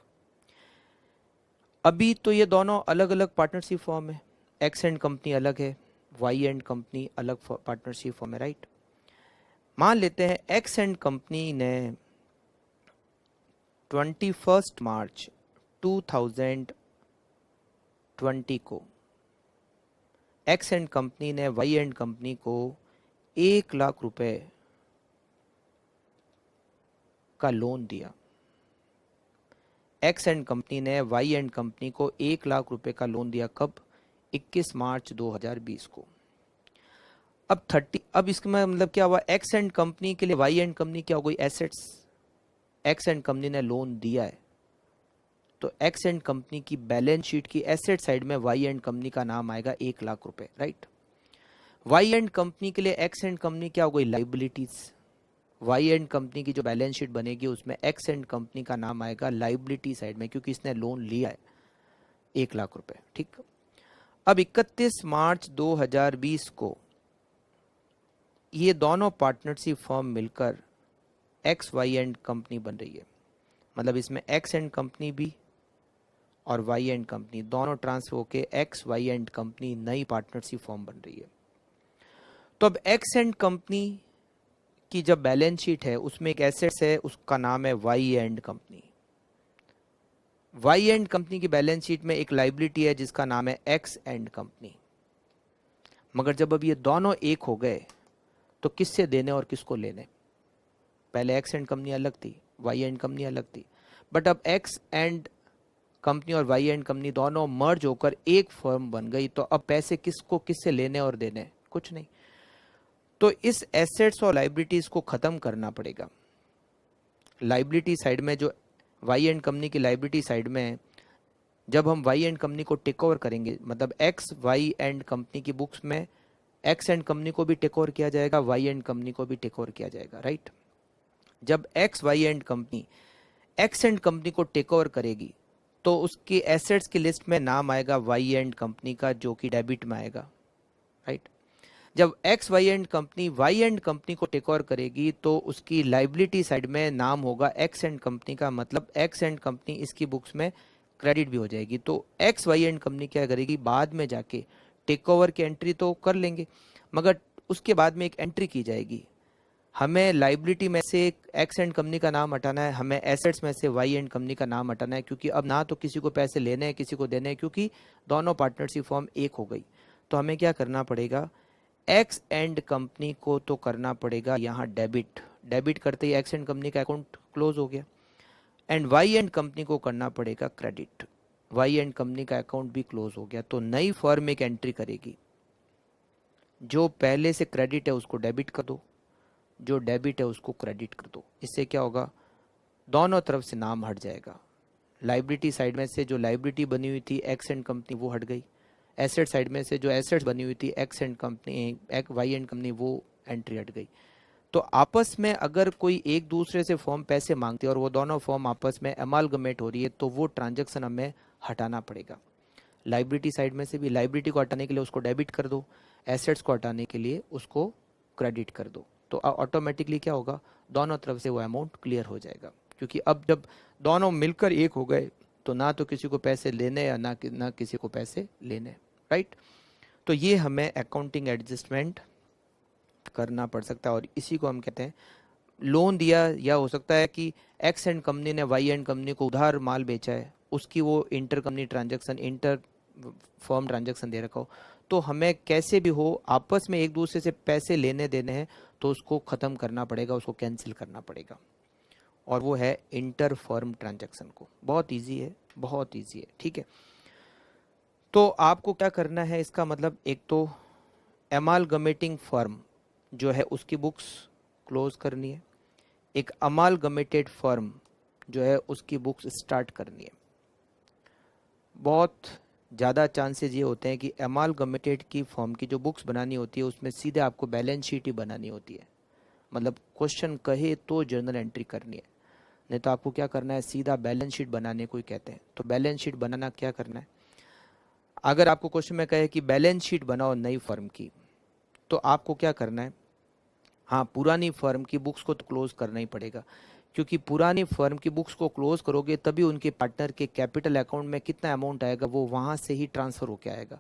अभी तो ये दोनों अलग अलग पार्टनरशिप फॉर्म है, एक्स एंड कंपनी अलग है, वाई एंड कंपनी अलग पार्टनरशिप फॉर्म है, राइट। मान लेते हैं एक्स एंड कंपनी ने 21 मार्च 2020 को, एक्स एंड कंपनी ने वाई एंड कंपनी को 1 लाख रुपए का लोन दिया। एक्स एंड कंपनी ने वाई एंड कंपनी को 1 लाख रुपए का लोन दिया, कब? 21 मार्च 2020 को। अब इसका मतलब क्या हुआ, एक्स एंड कंपनी के लिए वाई एंड कंपनी क्या हो गई, एसेट्स। एक्स एंड कंपनी ने लोन दिया है तो एक्स एंड कंपनी की बैलेंस शीट की एसेट साइड में वाई एंड कंपनी का नाम आएगा 1 लाख रुपए, राइट। वाई एंड कंपनी के लिए एक्स एंड कंपनी क्या हो गई, लाइबिलिटीज। वाई एंड कंपनी की जो बैलेंस शीट बनेगी उसमें एक्स एंड कंपनी का नाम आएगा लाइबिलिटी साइड में, क्योंकि इसने लोन लिया है 1 लाख रुपए, ठीक। अब 31 मार्च 2020 को ये दोनों पार्टनरशिप फर्म मिलकर एक्स वाई एंड कंपनी बन रही है, मतलब इसमें एक्स एंड कंपनी भी और वाई एंड कंपनी दोनों ट्रांसफर होके एक्स वाई एंड कंपनी नई पार्टनरशिप फर्म बन रही है। तो अब एक्स एंड कंपनी की जब बैलेंस शीट है उसमें एक एसेट्स है, उसका नाम है Y and company. Y and company की बैलेंस शीट में एक लाइबिलिटी है जिसका नाम है एक्स एंड कंपनी। मगर जब अब ये दोनों एक हो गए तो किससे देने और किसको लेने? पहले एक्स एंड कंपनी अलग थी, वाई एंड कंपनी अलग थी, बट अब एक्स एंड कंपनी और वाई एंड कंपनी दोनों मर्ज होकर एक फर्म बन गई, तो अब पैसे किसको किससे लेने और देने? कुछ नहीं। तो इस एसेट्स और लाइबिलिटीज को खत्म करना पड़ेगा। लाइबिलिटी साइड में जो वाई एंड कंपनी की लाइबिलिटी साइड में, जब हम वाई एंड कंपनी को टेक ओवर करेंगे, मतलब एक्स वाई एंड कंपनी की बुक्स में एक्स एंड कंपनी को भी टेक ओवर किया जाएगा, वाई एंड कंपनी को भी टेक ओवर किया जाएगा, राइट। जब X Y and company X and company को टेक ओवर करेगी तो उसके एसेट्स की लिस्ट में नाम आएगा वाई एंड कंपनी का, जो कि डेबिट में आएगा, राइट। जब X Y and company Y and company को टेक ओवर करेगी तो उसकी लाइबिलिटी साइड में नाम होगा एक्स एंड कंपनी का, मतलब एक्स एंड कंपनी इसकी बुक्स में क्रेडिट भी हो जाएगी। तो एक्स वाई एंड कंपनी क्या करेगी, बाद में जाके टेक ओवर की एंट्री तो कर लेंगे, मगर उसके बाद में एक एंट्री की जाएगी, हमें लाइबिलिटी में से एक्स एंड कंपनी का नाम हटाना है, हमें एसेट्स में से वाई एंड कंपनी का नाम हटाना है, क्योंकि अब ना तो किसी को पैसे लेने हैं किसी को देने हैं, क्योंकि दोनों पार्टनरशिप फॉर्म एक हो गई। तो हमें क्या करना पड़ेगा, एक्स एंड कंपनी को तो करना पड़ेगा यहाँ डेबिट, डेबिट करते ही एक्स एंड कंपनी का अकाउंट क्लोज हो गया, एंड वाई एंड कंपनी को करना पड़ेगा क्रेडिट, वाई एंड कंपनी का अकाउंट भी क्लोज हो गया। तो नई फर्म एक एंट्री करेगी, जो पहले से क्रेडिट है उसको डेबिट कर दो, जो डेबिट है उसको क्रेडिट कर दो। इससे क्या होगा, दोनों तरफ से नाम हट जाएगा। लाइबिलिटी साइड में से जो लाइबिलिटी बनी हुई थी एक्स एंड कंपनी वो हट गई, एसेट साइड में से जो एसेट्स बनी हुई थी X and company Y and company वो एंट्री हट गई। तो आपस में अगर कोई एक दूसरे से फॉर्म पैसे मांगती है और वो दोनों फॉर्म आपस में अमालगमेट हो रही है, तो वो ट्रांजैक्शन हमें हटाना पड़ेगा। लाइबिलिटी साइड में से भी लाइबिलिटी को हटाने के लिए उसको डेबिट कर दो, एसेट्स को हटाने के लिए उसको क्रेडिट कर दो, तो ऑटोमेटिकली क्या होगा, दोनों तरफ से वो अमाउंट क्लियर हो जाएगा। क्योंकि अब जब दोनों मिलकर एक हो गए तो ना तो किसी को पैसे लेने या ना किसी को पैसे लेने, राइट। तो ये हमें अकाउंटिंग एडजस्टमेंट करना पड़ सकता है, और इसी को हम कहते हैं लोन दिया, या हो सकता है कि एक्स एंड कंपनी ने वाई एंड कंपनी को उधार माल बेचा है, उसकी वो inter company transaction, inter firm transaction दे रखा हो, तो हमें कैसे भी हो आपस में एक दूसरे से पैसे लेने देने हैं तो उसको ख़त्म करना पड़ेगा, उसको कैंसिल करना पड़ेगा, और वो है इंटर फर्म ट्रांजैक्शन को। बहुत इजी है, बहुत इजी है, ठीक है। तो आपको क्या करना है, इसका मतलब एक तो एमालगमेटिंग फर्म जो है उसकी बुक्स क्लोज करनी है, एक अमालगमेटेड फर्म जो है उसकी बुक्स स्टार्ट करनी है। बहुत ज़्यादा चांसेस ये होते हैं कि अमालगमेटेड की फर्म की जो बुक्स बनानी होती है उसमें सीधे आपको बैलेंस शीट ही बनानी होती है, मतलब क्वेश्चन कहे तो जर्नल एंट्री करनी है, नहीं तो आपको क्या करना है, सीधा बैलेंस शीट बनाने को ही कहते हैं। तो बैलेंस शीट बनाना क्या करना है, अगर आपको क्वेश्चन में कहे कि बैलेंस शीट बनाओ नई फर्म की, तो आपको क्या करना है, हाँ पुरानी फर्म की बुक्स को तो क्लोज करना ही पड़ेगा, क्योंकि पुरानी फर्म की बुक्स को क्लोज करोगे तभी उनके पार्टनर के कैपिटल अकाउंट में कितना अमाउंट आएगा वो वहाँ से ही ट्रांसफ़र होकर आएगा।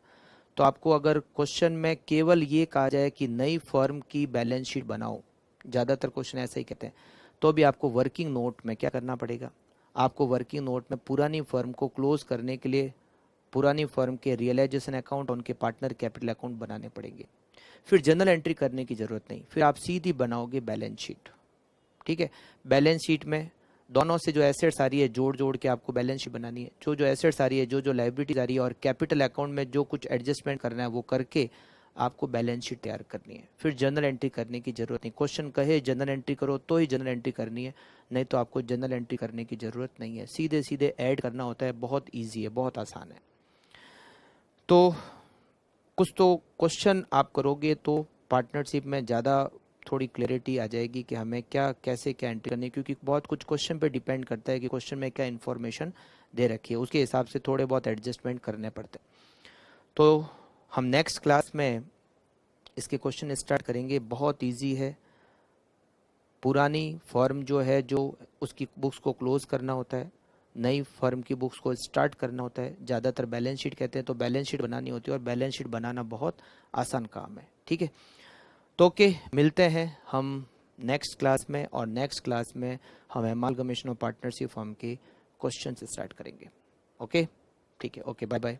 तो आपको अगर क्वेश्चन में केवल ये कहा जाए कि नई फर्म की बैलेंस शीट बनाओ, ज़्यादातर क्वेश्चन ऐसे ही कहते हैं, तो भी आपको वर्किंग नोट में क्या करना पड़ेगा, आपको वर्किंग नोट में पुरानी फर्म को क्लोज करने के लिए पुरानी फर्म के रियलाइजेशन अकाउंट, उनके पार्टनर कैपिटल अकाउंट बनाने पड़ेंगे। फिर जनरल एंट्री करने की ज़रूरत नहीं, फिर आप सीधी बनाओगे बैलेंस शीट, ठीक है। बैलेंस शीट में दोनों से जो एसेट्स आ रही है जोड़ जोड़ के आपको बैलेंस शीट बनानी है, जो जो एसेट्स आ रही है, जो जो लाइबिलिटीज आ रही है, और कैपिटल अकाउंट में जो कुछ एडजस्टमेंट करना है वो करके आपको बैलेंस शीट तैयार करनी है। फिर जनरल एंट्री करने की ज़रूरत नहीं, क्वेश्चन कहे जनरल एंट्री करो तो ही जनरल एंट्री करनी है, नहीं तो आपको जनरल एंट्री करने की ज़रूरत नहीं है, सीधे सीधे ऐड करना होता है। बहुत ईजी है, बहुत आसान है। तो कुछ तो क्वेश्चन आप करोगे तो पार्टनरशिप में ज़्यादा थोड़ी क्लैरिटी आ जाएगी कि हमें क्या कैसे क्या एंट्री करनी है, क्योंकि बहुत कुछ क्वेश्चन पे डिपेंड करता है कि क्वेश्चन में क्या इन्फॉर्मेशन दे रखी है, उसके हिसाब से थोड़े बहुत एडजस्टमेंट करने पड़ते हैं। तो हम नेक्स्ट क्लास में इसके क्वेश्चन स्टार्ट करेंगे। बहुत इजी है, पुरानी फर्म जो है जो उसकी बुक्स को क्लोज करना होता है, नई फर्म की बुक्स को स्टार्ट करना होता है, ज़्यादातर बैलेंस शीट कहते हैं, तो बैलेंस शीट बनानी होती है, और बैलेंस शीट बनाना बहुत आसान काम है, ठीक है। तो ओके, मिलते हैं हम नेक्स्ट क्लास में, और नेक्स्ट क्लास में हम एमालगमेशन ऑफ पार्टनरशिप फर्म के क्वेश्चन स्टार्ट करेंगे। ओके, ठीक है, ओके, बाय बाय।